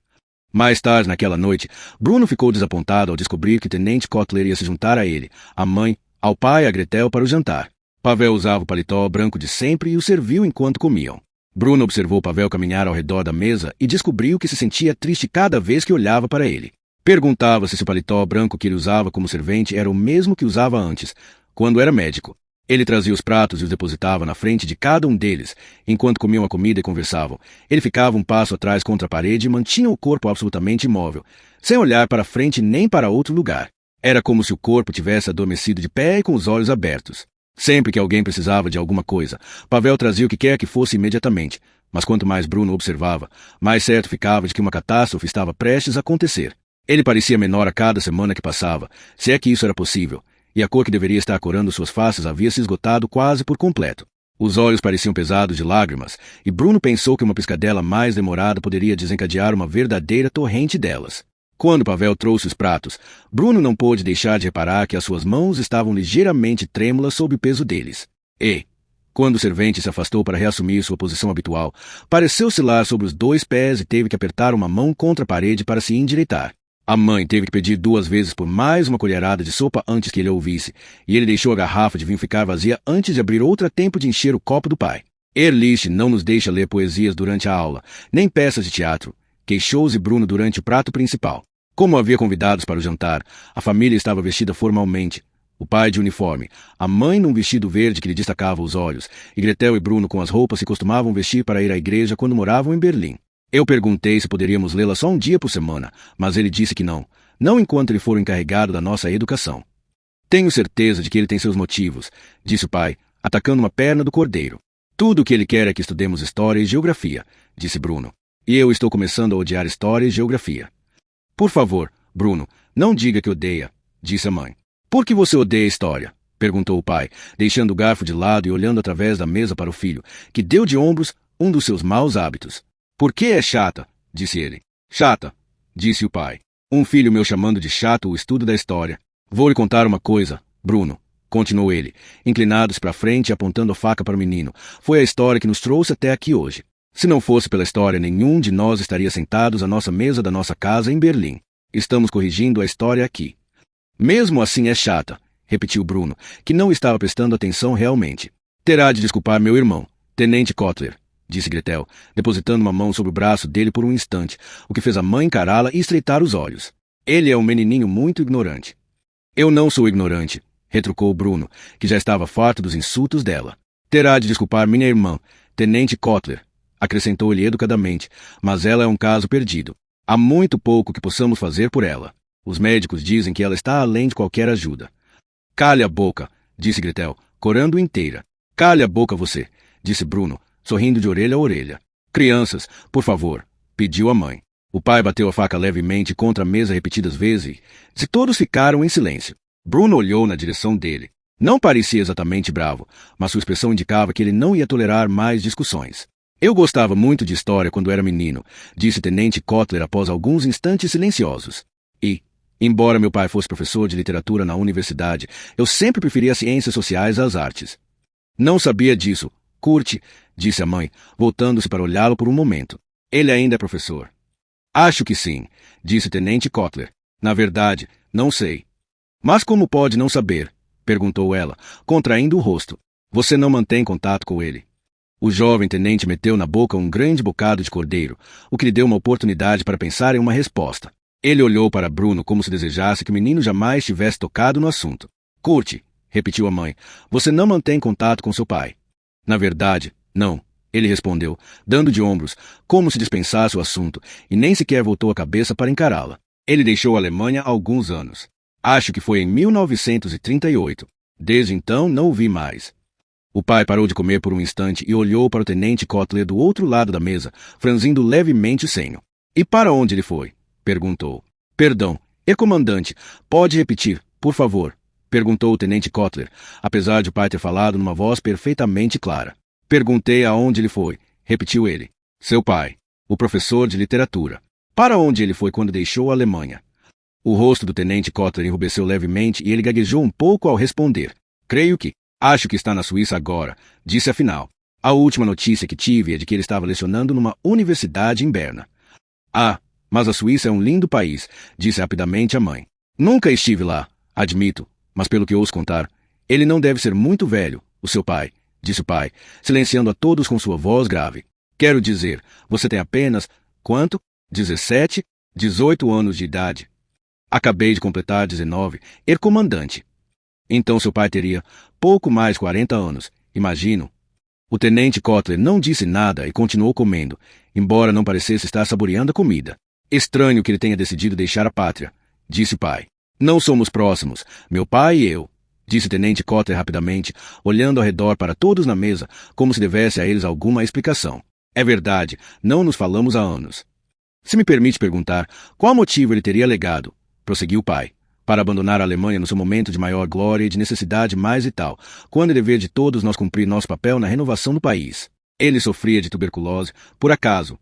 Mais tarde naquela noite, Bruno ficou desapontado ao descobrir que Tenente Kotler ia se juntar a ele, a mãe, ao pai e a Gretel para o jantar. Pavel usava o paletó branco de sempre e o serviu enquanto comiam. Bruno observou Pavel caminhar ao redor da mesa e descobriu que se sentia triste cada vez que olhava para ele. Perguntava-se se o paletó branco que ele usava como servente era o mesmo que usava antes, quando era médico. Ele trazia os pratos e os depositava na frente de cada um deles, enquanto comiam a comida e conversavam. Ele ficava um passo atrás contra a parede e mantinha o corpo absolutamente imóvel, sem olhar para frente nem para outro lugar. Era como se o corpo tivesse adormecido de pé e com os olhos abertos. Sempre que alguém precisava de alguma coisa, Pavel trazia o que quer que fosse imediatamente, mas quanto mais Bruno observava, mais certo ficava de que uma catástrofe estava prestes a acontecer. Ele parecia menor a cada semana que passava, se é que isso era possível, e a cor que deveria estar corando suas faces havia se esgotado quase por completo. Os olhos pareciam pesados de lágrimas, e Bruno pensou que uma piscadela mais demorada poderia desencadear uma verdadeira torrente delas. Quando Pavel trouxe os pratos, Bruno não pôde deixar de reparar que as suas mãos estavam ligeiramente trêmulas sob o peso deles. E, quando o servente se afastou para reassumir sua posição habitual, pareceu oscilar sobre os 2 pés e teve que apertar uma mão contra a parede para se endireitar. A mãe teve que pedir 2 vezes por mais uma colherada de sopa antes que ele a ouvisse, e ele deixou a garrafa de vinho ficar vazia antes de abrir outra a tempo de encher o copo do pai. Erlich não nos deixa ler poesias durante a aula, nem peças de teatro, queixou-se Bruno durante o prato principal. Como havia convidados para o jantar, a família estava vestida formalmente. O pai de uniforme, a mãe num vestido verde que lhe destacava os olhos, e Gretel e Bruno com as roupas que costumavam vestir para ir à igreja quando moravam em Berlim. Eu perguntei se poderíamos lê-la só um dia por semana, mas ele disse que não enquanto ele for o encarregado da nossa educação. Tenho certeza de que ele tem seus motivos, disse o pai, atacando uma perna do cordeiro. Tudo o que ele quer é que estudemos história e geografia, disse Bruno. E eu estou começando a odiar história e geografia. Por favor, Bruno, não diga que odeia, disse a mãe. Por que você odeia história? Perguntou o pai, deixando o garfo de lado e olhando através da mesa para o filho, que deu de ombros um dos seus maus hábitos. Por que é chata? Disse ele. Chata, disse o pai. Um filho meu chamando de chato o estudo da história. Vou lhe contar uma coisa, Bruno, continuou ele, inclinado-se para frente e apontando a faca para o menino. Foi a história que nos trouxe até aqui hoje. Se não fosse pela história, nenhum de nós estaria sentados à nossa mesa da nossa casa em Berlim. Estamos corrigindo a história aqui. Mesmo assim é chata, repetiu Bruno, que não estava prestando atenção realmente. Terá de desculpar meu irmão, Tenente Kotler, disse Gretel, depositando uma mão sobre o braço dele por um instante, o que fez a mãe encará-la e estreitar os olhos. Ele é um menininho muito ignorante. Eu não sou ignorante, retrucou Bruno, que já estava farto dos insultos dela. Terá de desculpar minha irmã, Tenente Kotler, acrescentou ele educadamente, mas ela é um caso perdido. Há muito pouco que possamos fazer por ela. Os médicos dizem que ela está além de qualquer ajuda. Cale a boca, disse Gretel, corando inteira. Cale a boca você, disse Bruno, sorrindo de orelha a orelha. Crianças, por favor, pediu a mãe. O pai bateu a faca levemente contra a mesa repetidas vezes e todos ficaram em silêncio. Bruno olhou na direção dele. Não parecia exatamente bravo, mas sua expressão indicava que ele não ia tolerar mais discussões. Eu gostava muito de história quando era menino, disse Tenente Kotler após alguns instantes silenciosos. E, embora meu pai fosse professor de literatura na universidade, eu sempre preferi as ciências sociais às artes. Não sabia disso, Kurt, disse a mãe, voltando-se para olhá-lo por um momento. Ele ainda é professor. Acho que sim, disse Tenente Kotler. Na verdade, não sei. Mas como pode não saber? Perguntou ela, contraindo o rosto. Você não mantém contato com ele. O jovem tenente meteu na boca um grande bocado de cordeiro, o que lhe deu uma oportunidade para pensar em uma resposta. Ele olhou para Bruno como se desejasse que o menino jamais tivesse tocado no assunto. Kurt, repetiu a mãe, você não mantém contato com seu pai. Na verdade, não, ele respondeu, dando de ombros, como se dispensasse o assunto, e nem sequer voltou a cabeça para encará-la. Ele deixou a Alemanha há alguns anos. Acho que foi em 1938. Desde então não o vi mais. O pai parou de comer por um instante e olhou para o tenente Kotler do outro lado da mesa, franzindo levemente o senho. E para onde ele foi? Perguntou. Perdão, comandante, pode repetir, por favor? Perguntou o tenente Kotler, apesar de o pai ter falado numa voz perfeitamente clara. Perguntei aonde ele foi, repetiu ele. Seu pai, o professor de literatura. Para onde ele foi quando deixou a Alemanha? O rosto do tenente Kotler enrubesceu levemente e ele gaguejou um pouco ao responder. Creio que. Acho que está na Suíça agora, disse afinal. A última notícia que tive é de que ele estava lecionando numa universidade em Berna. Ah, mas a Suíça é um lindo país, disse rapidamente a mãe. Nunca estive lá, admito, mas pelo que ouço contar, ele não deve ser muito velho, o seu pai, disse o pai, silenciando a todos com sua voz grave. Quero dizer, você tem apenas, quanto? 17, 18 anos de idade. Acabei de completar 19, comandante. Então seu pai teria pouco mais 40 anos, imagino. O tenente Kotler não disse nada e continuou comendo, embora não parecesse estar saboreando a comida. Estranho que ele tenha decidido deixar a pátria, disse o pai. Não somos próximos, meu pai e eu, disse o tenente Kotler rapidamente, olhando ao redor para todos na mesa, como se devesse a eles alguma explicação. É verdade, não nos falamos há anos. Se me permite perguntar, qual motivo ele teria alegado, prosseguiu o pai, para abandonar a Alemanha no seu momento de maior glória e de necessidade mais vital, quando é dever de todos nós cumprir nosso papel na renovação do país. Ele sofria de tuberculose, por acaso.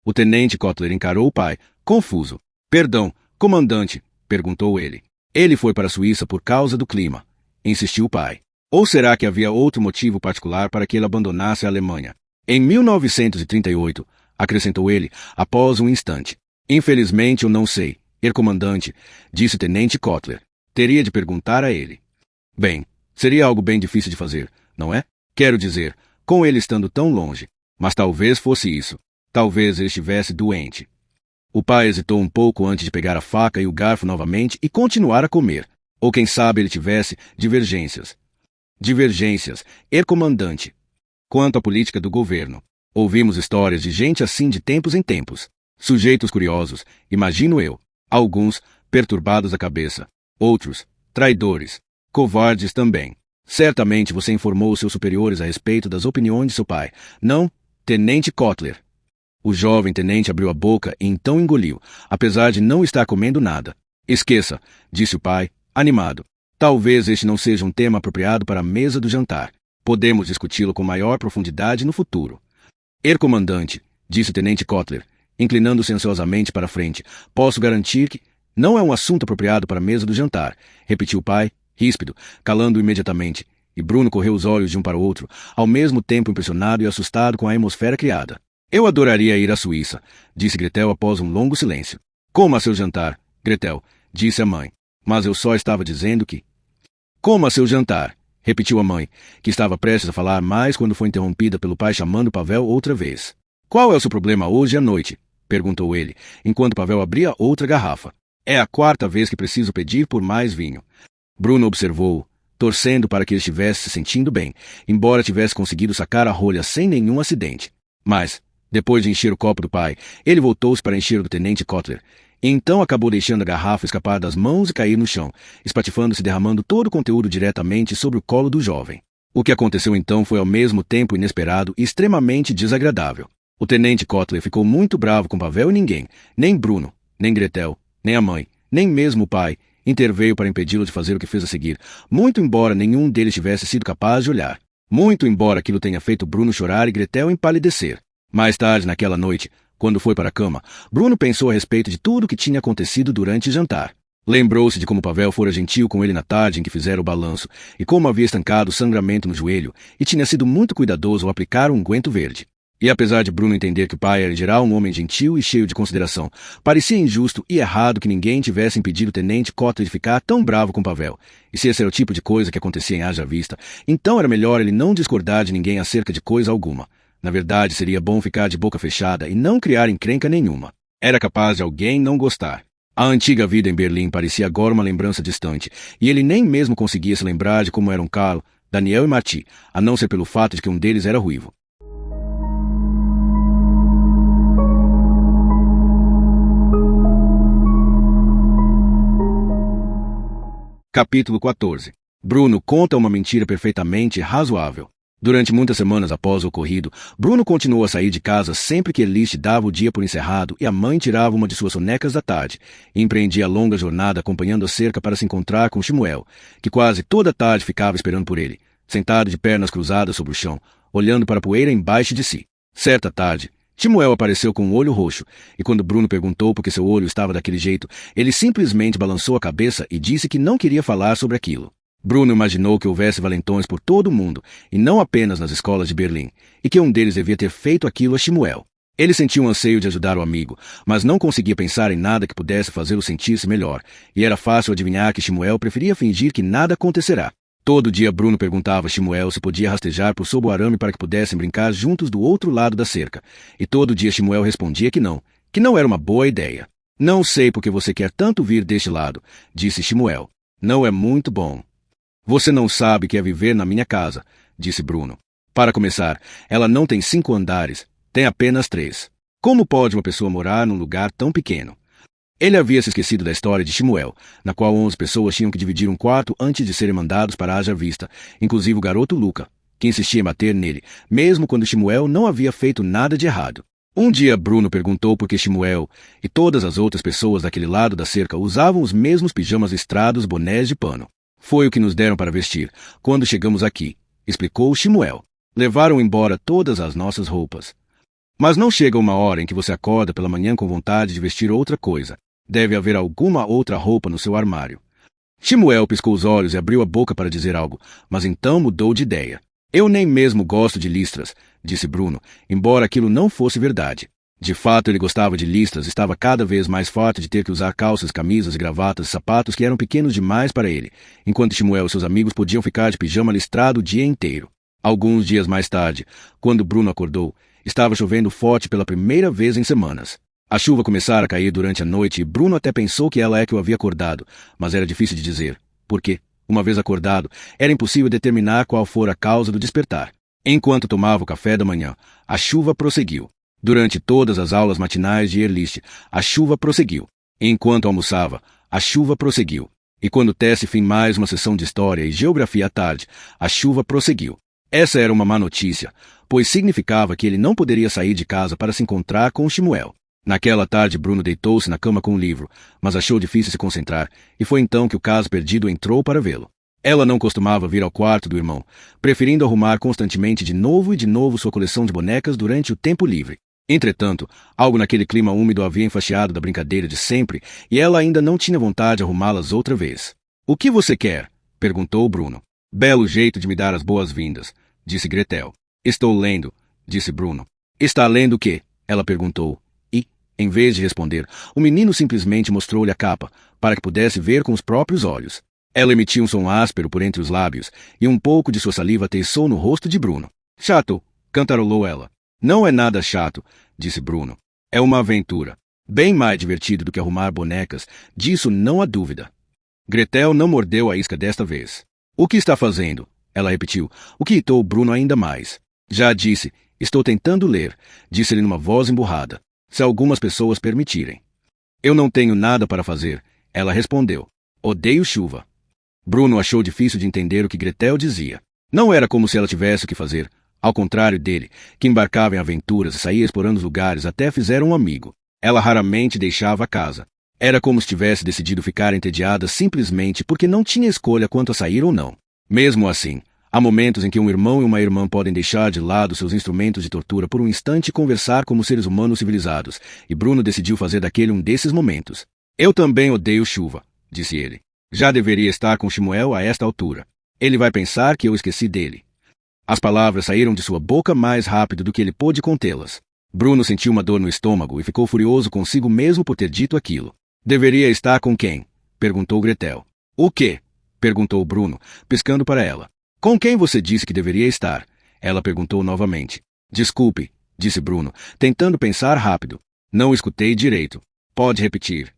O tenente Kotler encarou o pai, confuso. Perdão, comandante, perguntou ele. Ele foi para a Suíça por causa do clima, insistiu o pai. Ou será que havia outro motivo particular para que ele abandonasse a Alemanha? Em 1938, acrescentou ele, após um instante. Infelizmente eu não sei. Comandante, disse o tenente Kotler. Teria de perguntar a ele. Bem, seria algo bem difícil de fazer, não é? Quero dizer, com ele estando tão longe. Mas talvez fosse isso. Talvez ele estivesse doente. O pai hesitou um pouco antes de pegar a faca e o garfo novamente e continuar a comer. Ou quem sabe ele tivesse divergências. Divergências, comandante. Quanto à política do governo. Ouvimos histórias de gente assim de tempos em tempos. Sujeitos curiosos, imagino eu. Alguns, perturbados da cabeça. Outros, traidores. Covardes também. Certamente você informou seus superiores a respeito das opiniões de seu pai. Não, tenente Kotler. O jovem tenente abriu a boca e então engoliu, apesar de não estar comendo nada. Esqueça, disse o pai, animado. Talvez este não seja um tema apropriado para a mesa do jantar. Podemos discuti-lo com maior profundidade no futuro. Comandante, disse o tenente Kotler, inclinando-se ansiosamente para a frente. Posso garantir que não é um assunto apropriado para a mesa do jantar, repetiu o pai, ríspido, calando-o imediatamente, e Bruno correu os olhos de um para o outro, ao mesmo tempo impressionado e assustado com a atmosfera criada. Eu adoraria ir à Suíça, disse Gretel após um longo silêncio. Coma seu jantar, Gretel, disse a mãe. Mas eu só estava dizendo que... Coma seu jantar, repetiu a mãe, que estava prestes a falar mais quando foi interrompida pelo pai chamando Pavel outra vez. Qual é o seu problema hoje à noite? Perguntou ele, enquanto Pavel abria outra garrafa. É a 4ª vez que preciso pedir por mais vinho. Bruno observou-o, torcendo para que ele estivesse se sentindo bem, embora tivesse conseguido sacar a rolha sem nenhum acidente. Mas, Depois de encher o copo do pai, ele voltou-se para encher o do tenente Kotler, e então acabou deixando a garrafa escapar das mãos e cair no chão, espatifando-se e derramando todo o conteúdo diretamente sobre o colo do jovem. O que aconteceu então foi ao mesmo tempo inesperado e extremamente desagradável. O tenente Kotler ficou muito bravo com Pavel e ninguém, nem Bruno, nem Gretel, nem a mãe, nem mesmo o pai, interveio para impedi-lo de fazer o que fez a seguir, muito embora nenhum deles tivesse sido capaz de olhar. Muito embora aquilo tenha feito Bruno chorar e Gretel empalidecer. Mais tarde, naquela noite, quando foi para a cama, Bruno pensou a respeito de tudo o que tinha acontecido durante o jantar. Lembrou-se de como Pavel fora gentil com ele na tarde em que fizeram o balanço, e como havia estancado o sangramento no joelho, e tinha sido muito cuidadoso ao aplicar um unguento verde. E apesar de Bruno entender que o pai era em geral um homem gentil e cheio de consideração, parecia injusto e errado que ninguém tivesse impedido o tenente Kotler de ficar tão bravo com Pavel. E se esse era o tipo de coisa que acontecia em Haja Vista, então era melhor ele não discordar de ninguém acerca de coisa alguma. Na verdade, seria bom ficar de boca fechada e não criar encrenca nenhuma. Era capaz de alguém não gostar. A antiga vida em Berlim parecia agora uma lembrança distante, e ele nem mesmo conseguia se lembrar de como eram Carl, Daniel e Marty, a não ser pelo fato de que um deles era ruivo. Capítulo 14. Bruno conta uma mentira perfeitamente razoável. Durante muitas semanas após o ocorrido, Bruno continuou a sair de casa sempre que Erlich dava o dia por encerrado e a mãe tirava uma de suas sonecas da tarde, e empreendia a longa jornada acompanhando a cerca para se encontrar com Shmuel, que quase toda a tarde ficava esperando por ele, sentado de pernas cruzadas sobre o chão, olhando para a poeira embaixo de si. Certa tarde, Shmuel apareceu com um olho roxo, e quando Bruno perguntou por que seu olho estava daquele jeito, ele simplesmente balançou a cabeça e disse que não queria falar sobre aquilo. Bruno imaginou que houvesse valentões por todo o mundo, e não apenas nas escolas de Berlim, e que um deles devia ter feito aquilo a Shmuel. Ele sentiu um anseio de ajudar o amigo, mas não conseguia pensar em nada que pudesse fazê-lo sentir-se melhor, e era fácil adivinhar que Shmuel preferia fingir que nada acontecerá. Todo dia Bruno perguntava a Shmuel se podia rastejar por sob o arame para que pudessem brincar juntos do outro lado da cerca, e todo dia Shmuel respondia que não era uma boa ideia. Não sei por que você quer tanto vir deste lado, disse Shmuel. Não é muito bom. Você não sabe que é viver na minha casa, disse Bruno. Para começar, ela não tem 5 andares, tem apenas 3. Como pode uma pessoa morar num lugar tão pequeno? Ele havia se esquecido da história de Shmuel, na qual 11 pessoas tinham que dividir um quarto antes de serem mandados para Haja Vista, inclusive o garoto Luca, que insistia em bater nele, mesmo quando Shmuel não havia feito nada de errado. Um dia Bruno perguntou por que Shmuel e todas as outras pessoas daquele lado da cerca usavam os mesmos pijamas listrados, bonés de pano. Foi o que nos deram para vestir quando chegamos aqui, explicou Shmuel. Levaram embora todas as nossas roupas. Mas não chega uma hora em que você acorda pela manhã com vontade de vestir outra coisa. Deve haver alguma outra roupa no seu armário. Shmuel piscou os olhos e abriu a boca para dizer algo, mas então mudou de ideia. Eu nem mesmo gosto de listras, disse Bruno, embora aquilo não fosse verdade. De fato, ele gostava de listras e estava cada vez mais farto de ter que usar calças, camisas, gravatas e sapatos que eram pequenos demais para ele, enquanto Shmuel e seus amigos podiam ficar de pijama listrado o dia inteiro. Alguns dias mais tarde, quando Bruno acordou, estava chovendo forte pela primeira vez em semanas. A chuva começara a cair durante a noite e Bruno até pensou que ela é que o havia acordado, mas era difícil de dizer, porque, uma vez acordado, era impossível determinar qual fora a causa do despertar. Enquanto tomava o café da manhã, a chuva prosseguiu. Durante todas as aulas matinais de Erlich, a chuva prosseguiu. Enquanto almoçava, a chuva prosseguiu. E quando desse fim mais uma sessão de história e geografia à tarde, a chuva prosseguiu. Essa era uma má notícia, pois significava que ele não poderia sair de casa para se encontrar com Shmuel. Naquela tarde, Bruno deitou-se na cama com um livro, mas achou difícil se concentrar, e foi então que o caso perdido entrou para vê-lo. Ela não costumava vir ao quarto do irmão, preferindo arrumar constantemente de novo sua coleção de bonecas durante o tempo livre. Entretanto, algo naquele clima úmido havia enfastiado da brincadeira de sempre, e ela ainda não tinha vontade de arrumá-las outra vez. O que você quer? Perguntou Bruno. Belo jeito de me dar as boas-vindas, disse Gretel. Estou lendo, disse Bruno. Está lendo o quê? Ela perguntou. E, em vez de responder, o menino simplesmente mostrou-lhe a capa, para que pudesse ver com os próprios olhos. Ela emitiu um som áspero por entre os lábios, e um pouco de sua saliva ateiçou no rosto de Bruno. Chato, cantarolou ela. Não é nada chato, disse Bruno. É uma aventura. Bem mais divertido do que arrumar bonecas, disso não há dúvida. Gretel não mordeu a isca desta vez. O que está fazendo? Ela repetiu, o que irritou Bruno ainda mais. Já disse, Estou tentando ler, disse ele numa voz emburrada. Se algumas pessoas permitirem. Eu não tenho nada para fazer, ela respondeu. Odeio chuva. Bruno achou difícil de entender o que Gretel dizia. Não era como se ela tivesse o que fazer, ao contrário dele, que embarcava em aventuras e saía explorando os lugares até fizeram um amigo. Ela raramente deixava a casa. Era como se tivesse decidido ficar entediada simplesmente porque não tinha escolha quanto a sair ou não. Mesmo assim, há momentos em que um irmão e uma irmã podem deixar de lado seus instrumentos de tortura por um instante e conversar como seres humanos civilizados, e Bruno decidiu fazer daquele um desses momentos. Eu também odeio chuva, disse ele. Já deveria estar com Shmuel a esta altura. Ele vai pensar que eu esqueci dele. As palavras saíram de sua boca mais rápido do que ele pôde contê-las. Bruno sentiu uma dor no estômago e ficou furioso consigo mesmo por ter dito aquilo. Deveria estar com quem? Perguntou Gretel. O quê? Perguntou Bruno, piscando para ela. Com quem você disse que deveria estar? Ela perguntou novamente. Desculpe, disse Bruno, tentando pensar rápido. Não escutei direito. Pode repetir.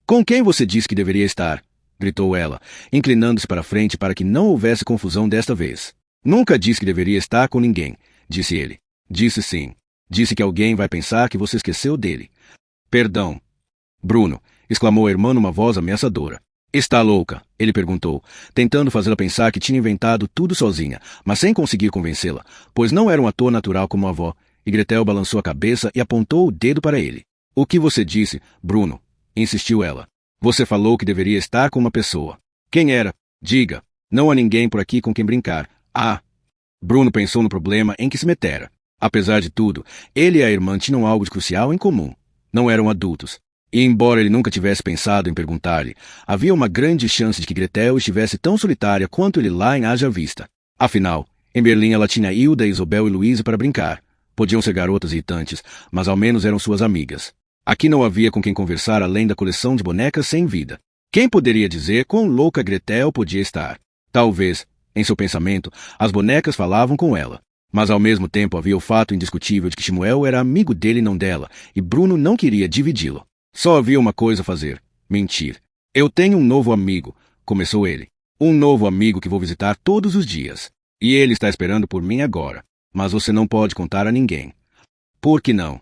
Com quem você disse que deveria estar? Gritou ela, inclinando-se para frente para que não houvesse confusão desta vez. Nunca disse que deveria estar com ninguém, disse ele. Disse sim. Disse que alguém vai pensar que você esqueceu dele. Perdão. Bruno, exclamou a irmã numa voz ameaçadora. Está louca? Ele perguntou, tentando fazê-la pensar que tinha inventado tudo sozinha, mas sem conseguir convencê-la, pois não era um ator natural como a avó, e Gretel balançou a cabeça e apontou o dedo para ele. O que você disse, Bruno? Insistiu ela. Você falou que deveria estar com uma pessoa. Quem era? Diga. Não há ninguém por aqui com quem brincar. Ah! Bruno pensou no problema em que se metera. Apesar de tudo, ele e a irmã tinham algo de crucial em comum. Não eram adultos. E embora ele nunca tivesse pensado em perguntar-lhe, havia uma grande chance de que Gretel estivesse tão solitária quanto ele lá em Haja Vista. Afinal, em Berlim ela tinha Hilda, Isobel e Luísa para brincar. Podiam ser garotas irritantes, mas ao menos eram suas amigas. Aqui não havia com quem conversar além da coleção de bonecas sem vida. Quem poderia dizer quão louca Gretel podia estar? Talvez, em seu pensamento, as bonecas falavam com ela. Mas ao mesmo tempo havia o fato indiscutível de que Shmuel era amigo dele e não dela, e Bruno não queria dividi-lo. Só havia uma coisa a fazer: mentir. Eu tenho um novo amigo, começou ele. Um novo amigo que vou visitar todos os dias. E ele está esperando por mim agora. Mas você não pode contar a ninguém. Por que não?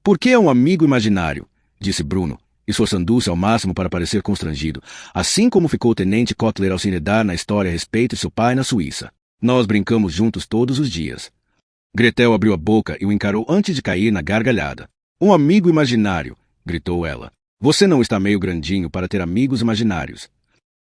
Porque é um amigo imaginário, disse Bruno, esforçando-se ao máximo para parecer constrangido, assim como ficou o tenente Kotler ao se enredar na história a respeito de seu pai na Suíça. Nós brincamos juntos todos os dias. Gretel abriu a boca e o encarou antes de cair na gargalhada. Um amigo imaginário, gritou ela. Você não está meio grandinho para ter amigos imaginários.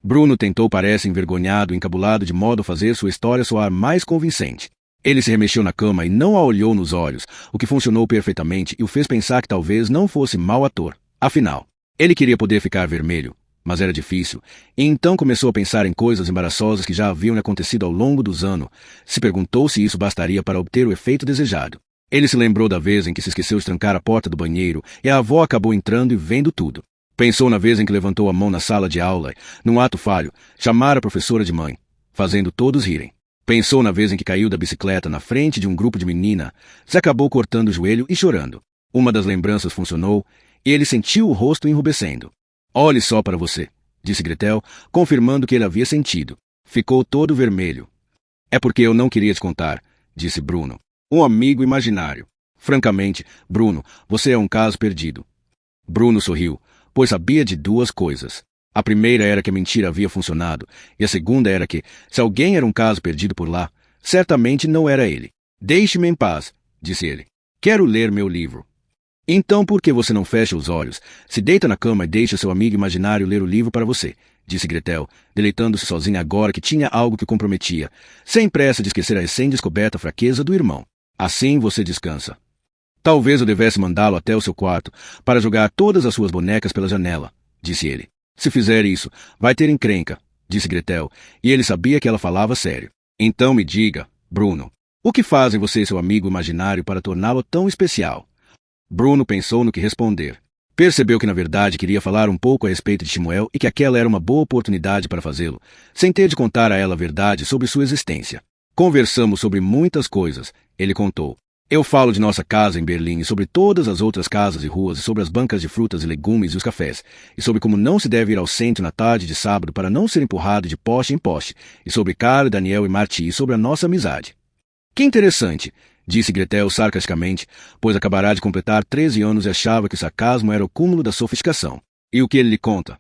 Bruno tentou parecer envergonhado e encabulado de modo a fazer sua história soar mais convincente. Ele se remexeu na cama e não a olhou nos olhos, o que funcionou perfeitamente e o fez pensar que talvez não fosse mau ator. Afinal, ele queria poder ficar vermelho, mas era difícil, e então começou a pensar em coisas embaraçosas que já haviam lhe acontecido ao longo dos anos. Se perguntou se isso bastaria para obter o efeito desejado. Ele se lembrou da vez em que se esqueceu de trancar a porta do banheiro e a avó acabou entrando e vendo tudo. Pensou na vez em que levantou a mão na sala de aula e, num ato falho, chamara a professora de mãe, fazendo todos rirem. Pensou na vez em que caiu da bicicleta na frente de um grupo de menina, se acabou cortando o joelho e chorando. Uma das lembranças funcionou e ele sentiu o rosto enrubescendo. Olhe só para você, disse Gretel, confirmando que ele havia sentido. Ficou todo vermelho. É porque eu não queria te contar, disse Bruno. Um amigo imaginário. Francamente, Bruno, você é um caso perdido. Bruno sorriu, pois sabia de duas coisas. A primeira era que a mentira havia funcionado, e a segunda era que, se alguém era um caso perdido por lá, certamente não era ele. Deixe-me em paz, disse ele. Quero ler meu livro. Então por que você não fecha os olhos, se deita na cama e deixa seu amigo imaginário ler o livro para você, disse Gretel, deleitando-se sozinha agora que tinha algo que o comprometia, sem pressa de esquecer a recém-descoberta fraqueza do irmão. Assim você descansa. Talvez eu devesse mandá-lo até o seu quarto, para jogar todas as suas bonecas pela janela, disse ele. Se fizer isso, vai ter encrenca, disse Gretel, e ele sabia que ela falava sério. Então me diga, Bruno, o que fazem você e seu amigo imaginário para torná-lo tão especial? Bruno pensou no que responder. Percebeu que na verdade queria falar um pouco a respeito de Shmuel e que aquela era uma boa oportunidade para fazê-lo, sem ter de contar a ela a verdade sobre sua existência. Conversamos sobre muitas coisas, ele contou. Eu falo de nossa casa em Berlim e sobre todas as outras casas e ruas e sobre as bancas de frutas e legumes e os cafés, e sobre como não se deve ir ao centro na tarde de sábado para não ser empurrado de poste em poste, e sobre Carl, Daniel e Marti e sobre a nossa amizade. Que interessante, disse Gretel sarcasticamente, pois acabará de completar 13 anos e achava que o sarcasmo era o cúmulo da sofisticação. E o que ele lhe conta?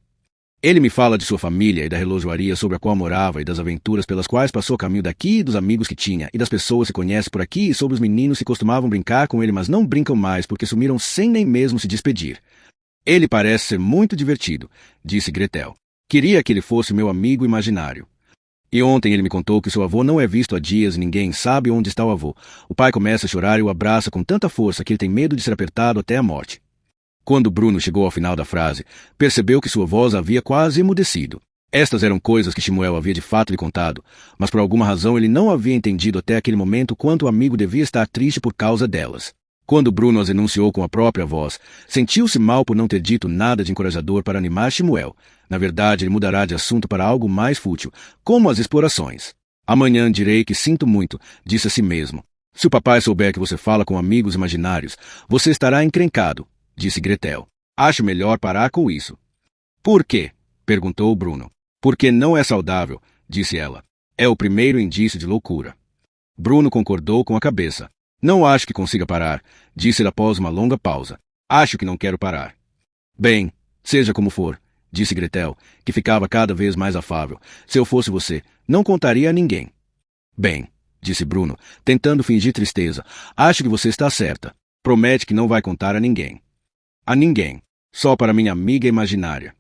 Ele me fala de sua família e da relojoaria sobre a qual morava e das aventuras pelas quais passou o caminho daqui e dos amigos que tinha e das pessoas que conhece por aqui e sobre os meninos que costumavam brincar com ele, mas não brincam mais porque sumiram sem nem mesmo se despedir. Ele parece ser muito divertido, disse Gretel. Queria que ele fosse meu amigo imaginário. E ontem ele me contou que seu avô não é visto há dias e ninguém sabe onde está o avô. O pai começa a chorar e o abraça com tanta força que ele tem medo de ser apertado até a morte. Quando Bruno chegou ao final da frase, percebeu que sua voz havia quase emudecido. Estas eram coisas que Shmuel havia de fato lhe contado, mas por alguma razão ele não havia entendido até aquele momento quanto o amigo devia estar triste por causa delas. Quando Bruno as enunciou com a própria voz, sentiu-se mal por não ter dito nada de encorajador para animar Shmuel. Na verdade, ele mudará de assunto para algo mais fútil, como as explorações. Amanhã direi que sinto muito, disse a si mesmo. Se o papai souber que você fala com amigos imaginários, você estará encrencado, disse Gretel. Acho melhor parar com isso. Por quê? Perguntou Bruno. Porque não é saudável, disse ela. É o primeiro indício de loucura. Bruno concordou com a cabeça. Não acho que consiga parar, disse ele após uma longa pausa. Acho que não quero parar. Bem, seja como for, disse Gretel, que ficava cada vez mais afável. Se eu fosse você, não contaria a ninguém. Bem, disse Bruno, tentando fingir tristeza, acho que você está certa. Promete que não vai contar a ninguém. A ninguém. Só para minha amiga imaginária.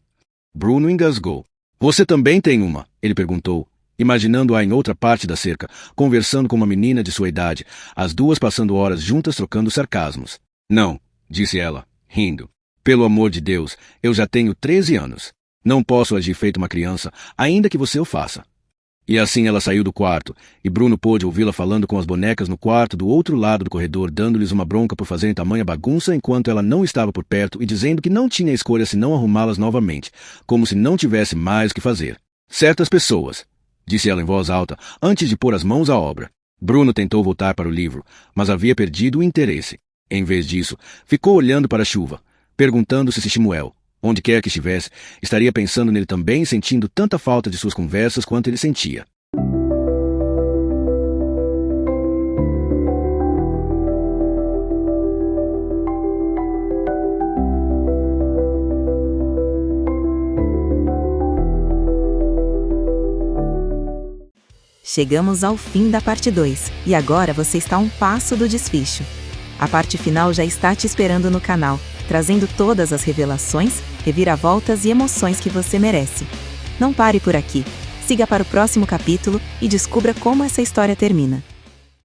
Bruno engasgou. Você também tem uma? Ele perguntou, imaginando-a em outra parte da cerca, conversando com uma menina de sua idade, as duas passando horas juntas trocando sarcasmos. Não, disse ela, rindo. Pelo amor de Deus, eu já tenho 13 anos. Não posso agir feito uma criança, ainda que você o faça. E assim ela saiu do quarto, e Bruno pôde ouvi-la falando com as bonecas no quarto do outro lado do corredor, dando-lhes uma bronca por fazerem tamanha bagunça enquanto ela não estava por perto e dizendo que não tinha escolha senão arrumá-las novamente, como se não tivesse mais o que fazer. Certas pessoas, disse ela em voz alta, antes de pôr as mãos à obra. Bruno tentou voltar para o livro, mas havia perdido o interesse. Em vez disso, ficou olhando para a chuva, perguntando-se se Shmuel, onde quer que estivesse, estaria pensando nele também, sentindo tanta falta de suas conversas quanto ele sentia. Chegamos ao fim da parte 2, e agora você está a um passo do desfecho. A parte final já está te esperando no canal, trazendo todas as revelações, reviravoltas e emoções que você merece. Não pare por aqui. Siga para o próximo capítulo e descubra como essa história termina.